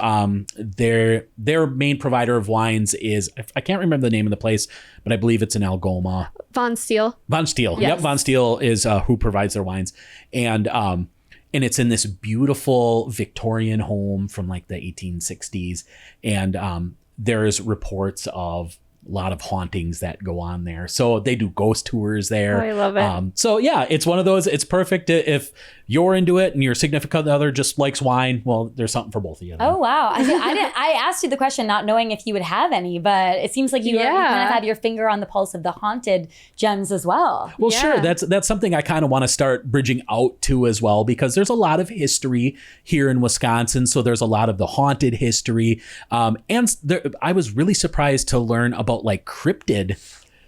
S3: Their main provider of wines is, I can't remember the name of the place, but I believe it's in Algoma.
S2: Von Steele.
S3: Yes. Yep. Von Steele is who provides their wines. And it's in this beautiful Victorian home from like the 1860s. And there's reports of a lot of hauntings that go on there. So they do ghost tours there.
S2: Oh, I love it.
S3: So yeah, it's one of those, it's perfect if you're into it and your significant other just likes wine. Well, there's something for both of you.
S1: Oh, wow. I asked you the question not knowing if you would have any, but it seems like you kind of have your finger on the pulse of the haunted gems as well.
S3: Well, sure. That's something I kind of want to start bridging out to as well, because there's a lot of history here in Wisconsin. So there's a lot of the haunted history. I was really surprised to learn about like cryptid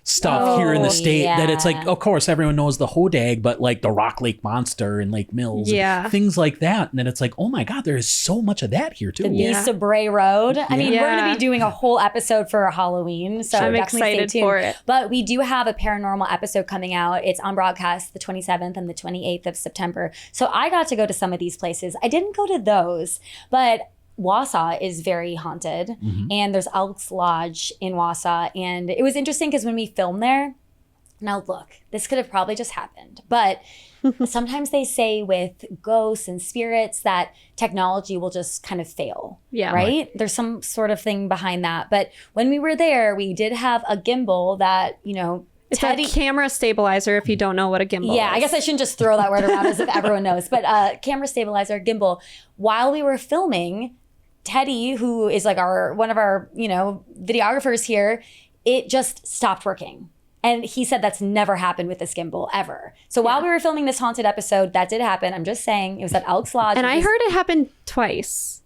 S3: stuff here in the state that it's like, of course, everyone knows the Hodag, but like the Rock Lake Monster and Lake Mills, and things like that. And then it's like, oh my God, there is so much of that here too.
S1: The Beast of Bray Road. I mean, we're going to be doing a whole episode for Halloween, so
S2: I'm
S1: definitely
S2: excited
S1: stay tuned
S2: for it.
S1: But we do have a paranormal episode coming out. It's on broadcast the 27th and the 28th of September. So I got to go to some of these places. I didn't go to those, but Wausau is very haunted, and there's Elks Lodge in Wausau. And it was interesting because when we filmed there, now look, this could have probably just happened, but sometimes they say with ghosts and spirits that technology will just kind of fail. Yeah. Right? There's some sort of thing behind that. But when we were there, we did have a gimbal that,
S2: it's a camera stabilizer if you don't know what a gimbal is.
S1: Yeah, I guess I shouldn't just throw that word around as if everyone knows. But camera stabilizer, gimbal. While we were filming, Teddy, who is like one of our, videographers here, it just stopped working. And he said that's never happened with this gimbal ever. So while we were filming this haunted episode, that did happen. I'm just saying it was at Elks Lodge.
S2: And I heard it happened twice.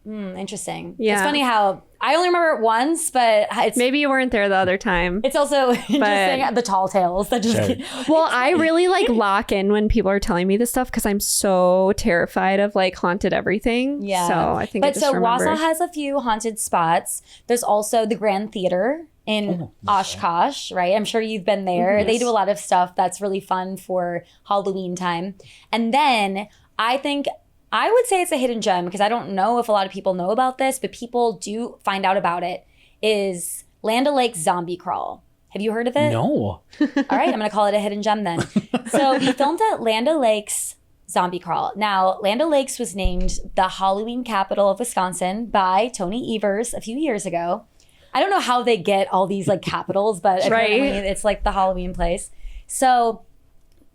S1: Interesting.
S2: Yeah.
S1: It's funny how I only remember it once, but it's
S2: Maybe you weren't there the other time.
S1: it's also interesting the tall tales that just
S2: Well, I really like lock in when people are telling me this stuff because I'm so terrified of like haunted everything.
S1: Yeah.
S2: So I think I
S1: But
S2: just
S1: so
S2: remember.
S1: Wausau has a few haunted spots. There's also the Grand Theater in Oshkosh, right? I'm sure you've been there. They do a lot of stuff that's really fun for Halloween time. And then I think I would say it's a hidden gem because I don't know if a lot of people know about this, but people do find out about it, is Land O'Lakes Zombie Crawl. Have you heard of it?
S3: No.
S1: All right, I'm going to call it a hidden gem then. So we filmed at Land O'Lakes Zombie Crawl. Now, Land O'Lakes was named the Halloween capital of Wisconsin by Tony Evers a few years ago. I don't know how they get all these like capitals, but apparently it's like the Halloween place. So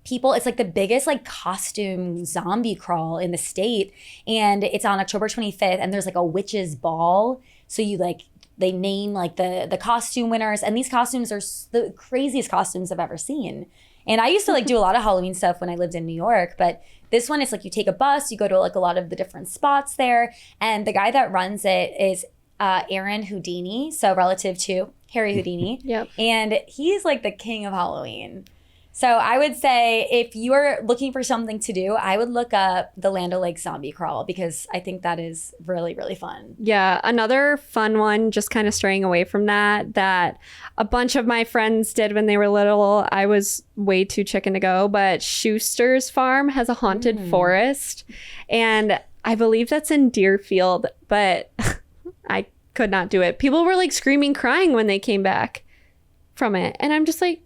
S1: people, it's like the biggest like costume zombie crawl in the state, and it's on October 25th, and there's like a witch's ball. So you like, they name like the costume winners, and these costumes are the craziest costumes I've ever seen. And I used to like do a lot of Halloween stuff when I lived in New York, but this one is like you take a bus, you go to like a lot of the different spots there, and the guy that runs it is Aaron Houdini, so relative to Harry Houdini.
S2: Yep.
S1: And he's like the king of Halloween. So I would say if you are looking for something to do, I would look up the Land O'Lakes Zombie Crawl because I think that is really, really fun.
S2: Yeah, another fun one, just kind of straying away from that a bunch of my friends did when they were little. I was way too chicken to go, but Schuster's Farm has a haunted forest, and I believe that's in Deerfield, but I could not do it. People were like screaming, crying when they came back from it, and I'm just like,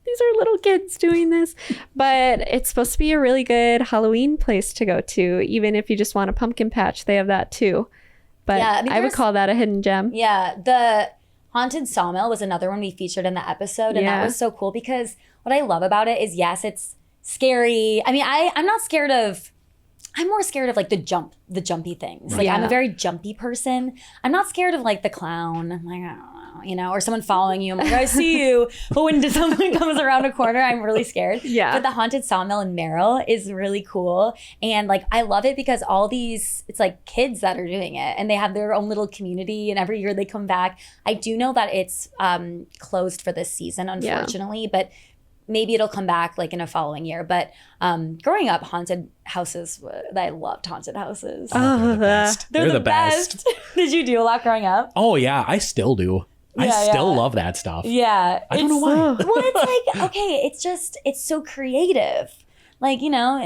S2: these are little kids doing this. But it's supposed to be a really good Halloween place to go to. Even if you just want a pumpkin patch, they have that too. But
S1: Yeah,
S2: I would call that a hidden gem.
S1: Yeah, the Haunted Sawmill was another one we featured in the episode, and that was so cool because what I love about it is, yes, it's scary. I mean, I'm not scared of, I'm more scared of like the jumpy things. Like I'm a very jumpy person. I'm not scared of like the clown. I'm like, I don't know, you know, or someone following you. I'm like, I see you. But when someone comes around a corner, I'm really scared.
S2: Yeah.
S1: But the Haunted Sawmill in Merrill is really cool. And like, I love it because all these, it's like kids that are doing it and they have their own little community and every year they come back. I do know that it's closed for this season, unfortunately, but maybe it'll come back like in a following year. But growing up, haunted houses, I loved haunted houses.
S3: They're the best.
S1: They're the best. Did you do a lot growing up?
S3: Oh, yeah. I still do. I still love that stuff.
S1: Yeah.
S3: I don't know why.
S1: Well, it's like, okay, it's so creative. Like, you know,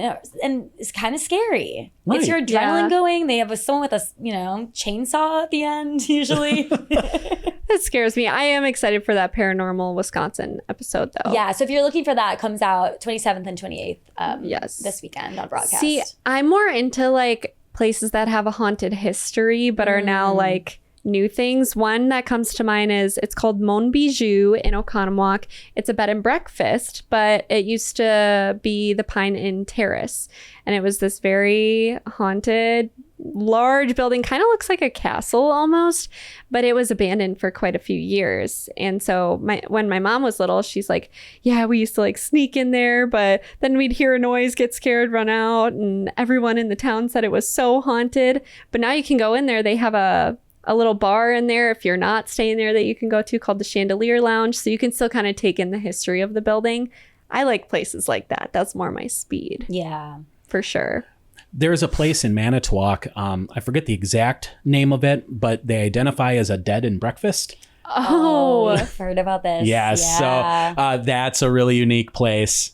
S1: and it's kind of scary.
S3: Right.
S1: It's your adrenaline going. They have someone with a, you know, chainsaw at the end, usually.
S2: That scares me. I am excited for that Paranormal Wisconsin episode, though.
S1: Yeah, so if you're looking for that, it comes out 27th and 28th this weekend on broadcast.
S2: See, I'm more into like places that have a haunted history but are now like new things. One that comes to mind is, it's called Mon Bijou in Oconomowoc. It's a bed and breakfast, but it used to be the Pine Inn Terrace. And it was this very haunted, large building, kind of looks like a castle almost, but it was abandoned for quite a few years. And so when my mom was little, she's like, yeah, we used to like sneak in there, but then we'd hear a noise, get scared, run out, and everyone in the town said it was so haunted. But now you can go in there. They have a little bar in there if you're not staying there that you can go to called the Chandelier Lounge, so you can still kind of take in the history of the building. I like places like that. That's more my speed.
S1: Yeah.
S2: For sure.
S3: There's a place in Manitowoc. I forget the exact name of it, but they identify as a bed and breakfast.
S2: Oh,
S1: I've heard about this.
S3: Yes. So that's a really unique place.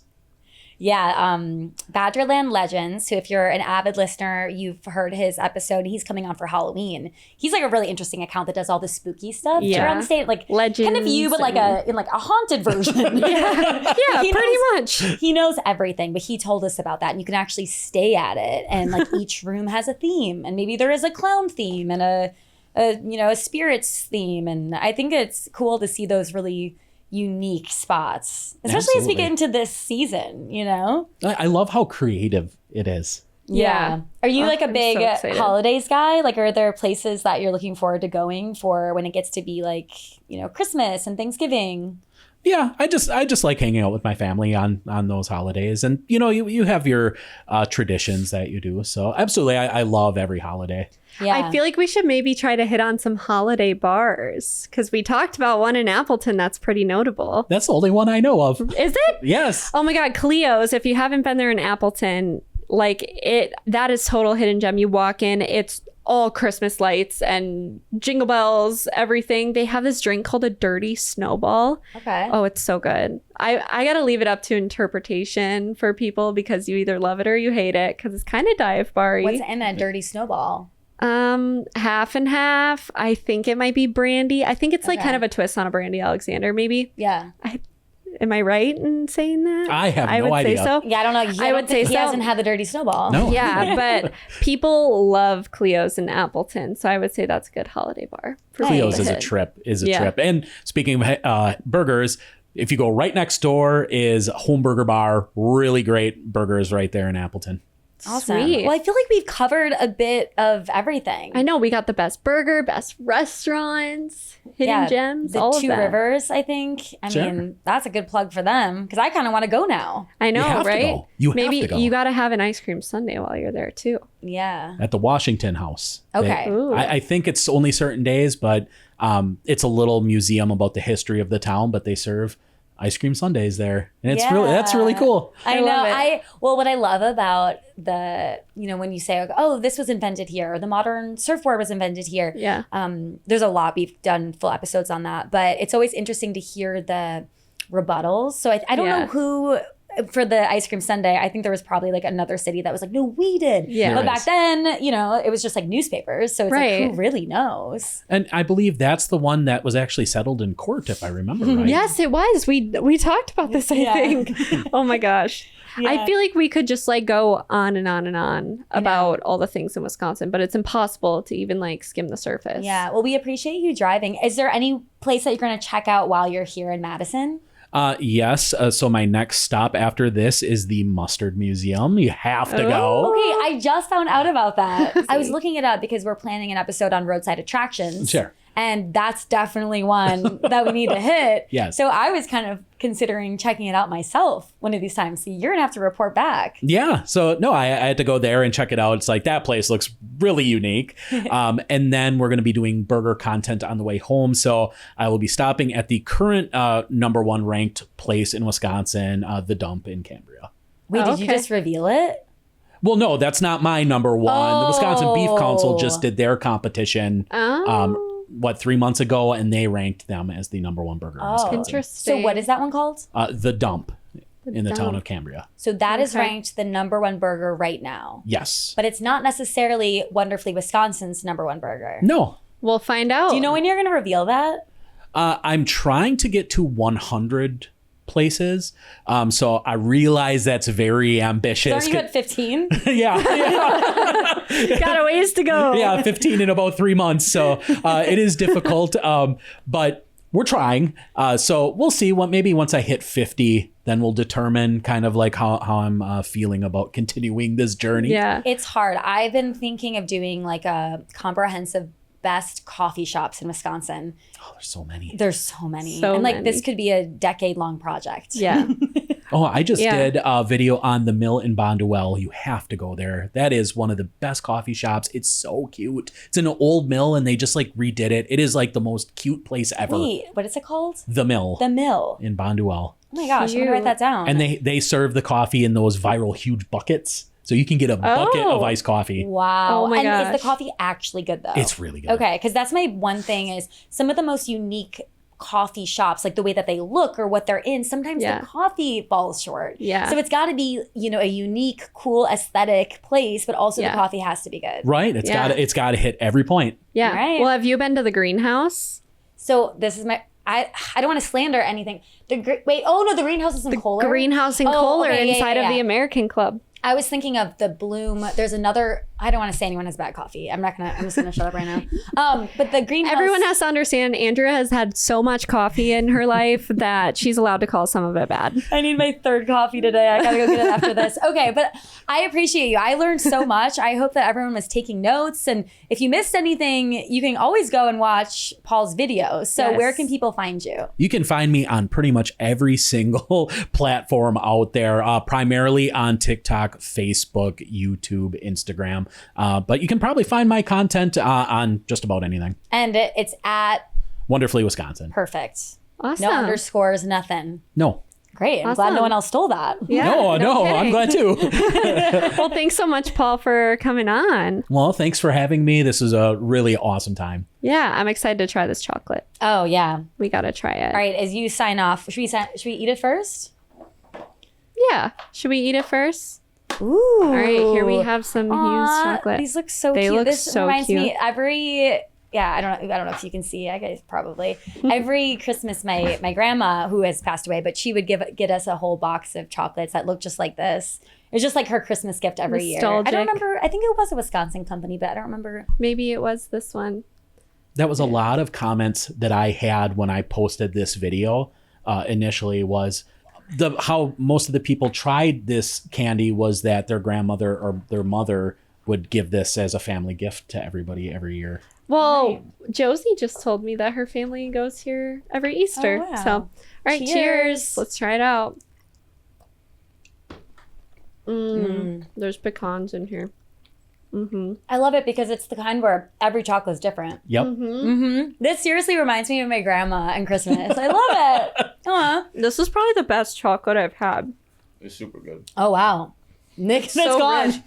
S1: Yeah, Badgerland Legends, who if you're an avid listener, you've heard his episode. He's coming on for Halloween. He's like a really interesting account that does all the spooky stuff around the state. Like
S2: Legends,
S1: kind of you, but like in a haunted version.
S2: yeah, pretty much.
S1: He knows everything, but he told us about that. And you can actually stay at it. And like each room has a theme. And maybe there is a clown theme and a spirits theme. And I think it's cool to see those really unique spots, especially as we get into this season, you know?
S3: I love how creative it is.
S1: Yeah. Are you like a big
S2: so
S1: holidays guy? Like, are there places that you're looking forward to going for when it gets to be like, you know, Christmas and Thanksgiving?
S3: Yeah, I just like hanging out with my family on those holidays, and you have your traditions that you do. So absolutely, I love every holiday.
S1: Yeah.
S2: I feel like we should maybe try to hit on some holiday bars because we talked about one in Appleton that's pretty notable.
S3: That's the only one I know of.
S2: Is it?
S3: Yes.
S2: Oh my God, Cleo's. If you haven't been there in Appleton, that is total hidden gem. You walk in, it's all Christmas lights and jingle bells, everything. They have this drink called a dirty snowball.
S1: Okay.
S2: Oh, it's so good. I gotta leave it up to interpretation for people because you either love it or you hate it because it's kind of dive bar-y.
S1: What's in that dirty snowball?
S2: Half and half. I think it might be brandy. I think it's like kind of a twist on a Brandy Alexander, maybe.
S1: Yeah.
S2: Am I right in saying that?
S3: I have no
S2: would
S3: idea.
S2: say so.
S1: Yeah, I don't know.
S2: I would say
S1: he
S2: so.
S1: hasn't had the dirty snowball.
S3: No.
S2: Yeah, but people love Cleo's in Appleton, so I would say that's a good holiday bar. For
S3: Cleo's
S2: people
S3: is
S2: to
S3: a
S2: hit.
S3: trip. And speaking of burgers, if you go right next door is Home Burger Bar. Really great burgers right there in Appleton.
S1: Awesome.
S2: Sweet.
S1: Well, I feel like we've covered a bit of everything.
S2: I know we got the best burger, best restaurants, hidden gems,
S1: the
S2: all of
S1: Two
S2: that.
S1: Rivers, I think. I
S3: Sure.
S1: mean, that's a good plug for them because I kind of want to go now.
S2: I know,
S3: You have to
S2: right?
S3: go. You have
S2: Maybe
S3: to go.
S2: you got to have an ice cream sundae while you're there too.
S1: Yeah.
S3: At the Washington House.
S1: Okay.
S2: Ooh.
S3: I think it's only certain days, but it's a little museum about the history of the town, but they serve ice cream sundaes there. And that's really cool.
S1: I
S2: I
S1: know.
S2: love it.
S1: What I love about when you say, oh, this was invented here, or the modern surfboard was invented here.
S2: Yeah.
S1: There's a lot. We've done full episodes on that, but it's always interesting to hear the rebuttals. So I don't know who. For the ice cream sundae, I think there was probably like another city that was like, no, we did.
S2: Yeah.
S1: But
S3: There
S1: back
S3: is.
S1: then, it was just like newspapers. So it's like, who really knows?
S3: And I believe that's the one that was actually settled in court, if I remember right.
S2: Yes, it was. We talked about this, I think. Oh my gosh.
S1: Yeah.
S2: I feel like we could just like go on and on and on about all the things in Wisconsin, but it's impossible to even like skim the surface.
S1: Yeah. Well, we appreciate you driving. Is there any place that you're going to check out while you're here in Madison?
S3: Yes. So my next stop after this is the Mustard Museum. You have to go.
S1: Okay, I just found out about that. I was looking it up because we're planning an episode on roadside attractions.
S3: Sure.
S1: And that's definitely one that we need to hit.
S3: Yes.
S1: So I was kind of considering checking it out myself one of these times. So you're going to have to report back.
S3: Yeah. So no, I had to go there and check it out. It's like that place looks really unique. And then we're going to be doing burger content on the way home. So I will be stopping at the current number one ranked place in Wisconsin, the Dump in Cambria.
S1: Wait, did you just reveal it?
S3: Well, no, that's not my number one. The Wisconsin Beef Council
S1: Oh.
S3: just did their competition.
S2: Oh.
S3: 3 months ago, and they ranked them as the number one burger in Wisconsin.
S2: Interesting.
S1: So what is that one called?
S3: The Dump in the town
S2: Dump.
S3: of Cambria.
S1: So that is
S2: Okay.
S1: ranked the number one burger right now.
S3: Yes.
S1: But it's not necessarily Wonderfully Wisconsin's number one burger.
S3: No.
S2: We'll find out.
S1: Do you know when you're going to reveal that?
S3: I'm trying to get to 100 places. So I realize that's very ambitious.
S1: Aren't you at 15?
S3: yeah.
S2: Got a ways to go.
S3: Yeah, 15 in about 3 months. So it is difficult, but we're trying. So we'll see. Maybe once I hit 50, then we'll determine kind of like how I'm feeling about continuing this journey.
S2: Yeah.
S1: It's hard. I've been thinking of doing like a comprehensive best coffee shops in Wisconsin.
S3: Oh, there's so many.
S1: There's so many.
S2: So
S1: and like
S2: many.
S1: this could be a decade-long project.
S2: Yeah.
S3: Oh, I just
S2: Yeah.
S3: did a video on the Mill in Bonduel. You have to go there. That is one of the best coffee shops. It's so cute. It's in an old mill and they just like redid it. It is like the most cute place ever.
S1: Wait, what is it called?
S3: The Mill
S1: The Mill.
S3: in Bonduel.
S1: Oh my gosh, I'm gonna write
S2: Cute.
S1: that down.
S3: And they serve the coffee in those viral huge buckets. So you can get a bucket of iced coffee.
S1: Wow.
S2: Oh my
S1: and is
S2: gosh.
S1: the coffee actually good though?
S3: It's really good.
S1: Okay, because that's my one thing is some of the most unique coffee shops, like the way that they look or what they're in, sometimes
S2: Yeah.
S1: the coffee falls short.
S2: Yeah.
S1: So it's got to be, a unique, cool, aesthetic place, but also
S2: Yeah.
S1: the coffee has to be good.
S3: Right?
S2: Yeah.
S3: It's got to hit every point.
S2: Yeah.
S1: Right.
S2: Well, have you been to the greenhouse?
S1: So this is I don't want to slander anything. The greenhouse is in Kohler?
S2: Greenhouse in
S1: Oh,
S2: Kohler
S1: okay, yeah,
S2: inside
S1: yeah,
S2: of the
S1: yeah.
S2: American Club.
S1: I was thinking of the Bloom. There's another. I don't want to say anyone has bad coffee. I'm just gonna shut up right now. But the greenhouse.
S2: Everyone has to understand Andrea has had so much coffee in her life that she's allowed to call some of it bad.
S1: I need my third coffee today. I gotta go get it after this. Okay, but I appreciate you. I learned so much. I hope that everyone was taking notes. And if you missed anything, you can always go and watch Paul's videos. So where can people find you?
S3: You can find me on pretty much every single platform out there, primarily on TikTok, Facebook, YouTube, Instagram. But you can probably find my content on just about anything.
S1: And it's at
S3: Wonderfully Wisconsin.
S1: Perfect.
S2: Awesome.
S1: No underscores, nothing.
S3: No.
S1: Great. I'm glad no one else stole that.
S2: Yeah,
S3: No, I'm glad too.
S2: Well, thanks so much, Paul, for coming on.
S3: Well, thanks for having me. This is a really awesome time.
S2: Yeah, I'm excited to try this chocolate.
S1: Oh, yeah.
S2: We got to try it.
S1: All right. As you sign off, should we eat it first?
S2: Yeah. Should we eat it first?
S1: Ooh.
S2: All right. Here we have some Hughes chocolate.
S1: These look so
S2: They
S1: cute.
S2: look
S1: This
S2: so
S1: reminds
S2: cute.
S1: me I don't know if you can see. I guess probably. Every Christmas, my grandma, who has passed away, but she would get us a whole box of chocolates that looked just like this. It was just like her Christmas gift every year. I don't remember. I think it was a Wisconsin company, but I don't remember.
S2: Maybe it was this one.
S3: That was a lot of comments that I had when I posted this video initially was how most of the people tried this candy was that their grandmother or their mother would give this as a family gift to everybody every year.
S2: Well, Josie just told me that her family goes here every Easter.
S1: Oh, wow.
S2: So, all right, cheers. Let's try it out. There's pecans in here.
S1: I love it because it's the kind where every chocolate is different.
S3: Yep.
S1: This seriously reminds me of my grandma and Christmas. I love it.
S2: This is probably the best chocolate I've had.
S4: It's super good.
S1: Oh, wow. Nick's gone.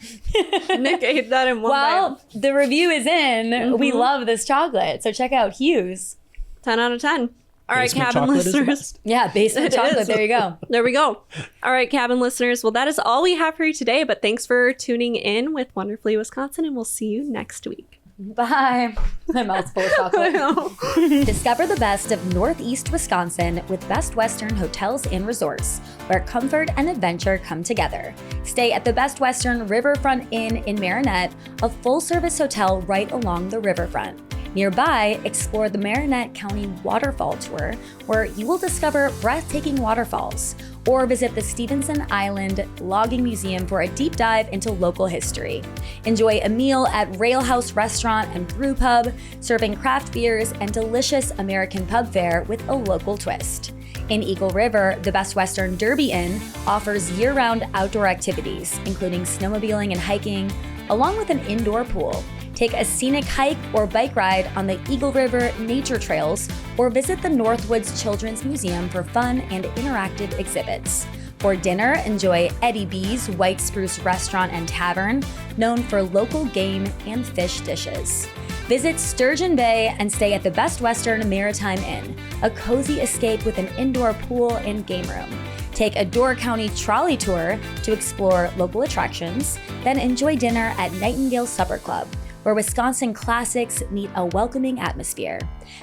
S2: Nick ate that in one
S1: Well,
S2: bite.
S1: the review is in. We love this chocolate. So check out Hughes.
S2: 10 out of 10. All right,
S3: Basement
S2: cabin
S3: chocolate is the
S2: listeners.
S3: best.
S1: Yeah, basement
S2: It
S1: chocolate.
S2: is.
S1: There you go.
S2: There we go. All right, cabin listeners. Well, that is all we have for you today, but thanks for tuning in with Wonderfully Wisconsin, and we'll see you next week.
S1: Bye. My mouth's full of chocolate. Discover the best of Northeast Wisconsin with Best Western Hotels and Resorts, where comfort and adventure come together. Stay at the Best Western Riverfront Inn in Marinette, a full-service hotel right along the riverfront. Nearby, explore the Marinette County Waterfall Tour, where you will discover breathtaking waterfalls, or visit the Stevenson Island Logging Museum for a deep dive into local history. Enjoy a meal at Railhouse Restaurant and Brew Pub, serving craft beers and delicious American pub fare with a local twist. In Eagle River, the Best Western Derby Inn offers year-round outdoor activities, including snowmobiling and hiking, along with an indoor pool. Take a scenic hike or bike ride on the Eagle River Nature Trails, or visit the Northwoods Children's Museum for fun and interactive exhibits. For dinner, enjoy Eddie B's White Spruce Restaurant and Tavern, known for local game and fish dishes. Visit Sturgeon Bay and stay at the Best Western Maritime Inn, a cozy escape with an indoor pool and game room. Take a Door County trolley tour to explore local attractions, then enjoy dinner at Nightingale Supper Club, where Wisconsin classics meet a welcoming atmosphere.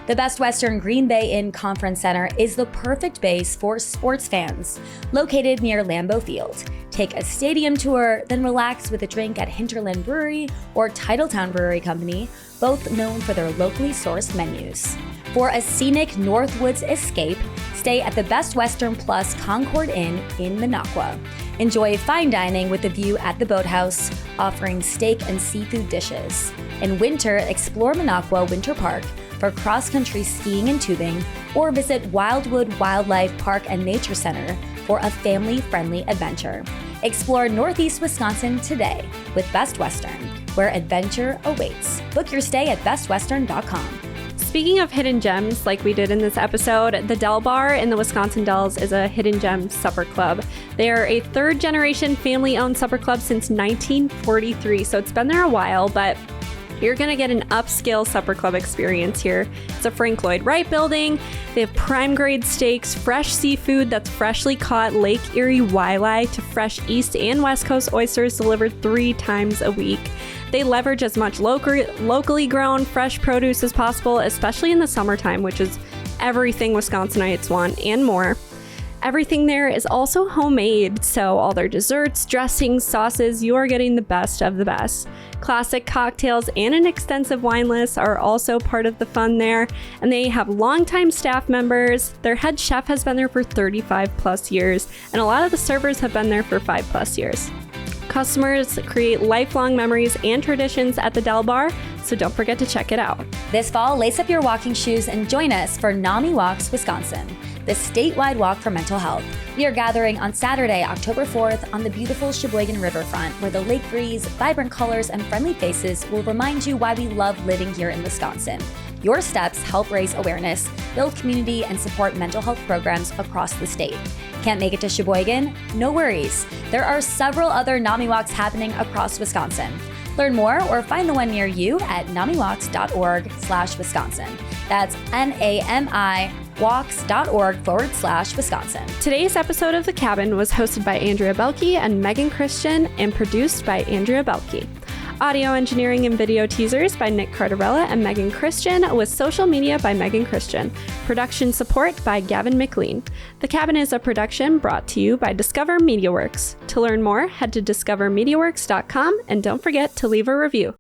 S1: The Best Western Green Bay Inn Conference Center is the perfect base for sports fans, located near Lambeau Field. Take a stadium tour, then relax with a drink at Hinterland Brewery or Titletown Brewery Company, both known for their locally sourced menus. For a scenic Northwoods escape, stay at the Best Western Plus Concord Inn in Minocqua. Enjoy fine dining with a view at the boathouse, offering steak and seafood dishes. In winter, explore Minocqua Winter Park for cross-country skiing and tubing, or visit Wildwood Wildlife Park and Nature Center for a family-friendly adventure. Explore Northeast Wisconsin today with Best Western, where adventure awaits. Book your stay at bestwestern.com.
S2: Speaking of hidden gems, like we did in this episode, the Del Bar in the Wisconsin Dells is a hidden gem supper club. They are a third-generation family-owned supper club since 1943, so it's been there a while, but you're going to get an upscale supper club experience here. It's a Frank Lloyd Wright building. They have prime-grade steaks, fresh seafood that's freshly caught Lake Erie walleye to fresh East and West Coast oysters delivered 3 times a week. They leverage as much locally grown fresh produce as possible, especially in the summertime, which is everything Wisconsinites want and more. Everything there is also homemade, so all their desserts, dressings, sauces, you are getting the best of the best. Classic cocktails and an extensive wine list are also part of the fun there, and they have longtime staff members. Their head chef has been there for 35 plus years, and a lot of the servers have been there for 5 plus years. Customers create lifelong memories and traditions at the Del Bar, so don't forget to check it out.
S1: This fall, lace up your walking shoes and join us for NAMI Walks Wisconsin, the statewide walk for mental health. We are gathering on Saturday, October 4th on the beautiful Sheboygan riverfront, where the lake breeze, vibrant colors, and friendly faces will remind you why we love living here in Wisconsin. Your steps help raise awareness, build community, and support mental health programs across the state. Can't make it to Sheboygan? No worries. There are several other NAMI walks happening across Wisconsin. Learn more or find the one near you at namiwalks.org/Wisconsin. That's NAMI walks.org/Wisconsin.
S2: Today's episode of The Cabin was hosted by Andrea Belke and Megan Christian and produced by Andrea Belke. Audio engineering and video teasers by Nick Cardarella and Megan Christian, with social media by Megan Christian. Production support by Gavin McLean. The Cabin is a production brought to you by Discover MediaWorks. To learn more, head to discovermediaworks.com and don't forget to leave a review.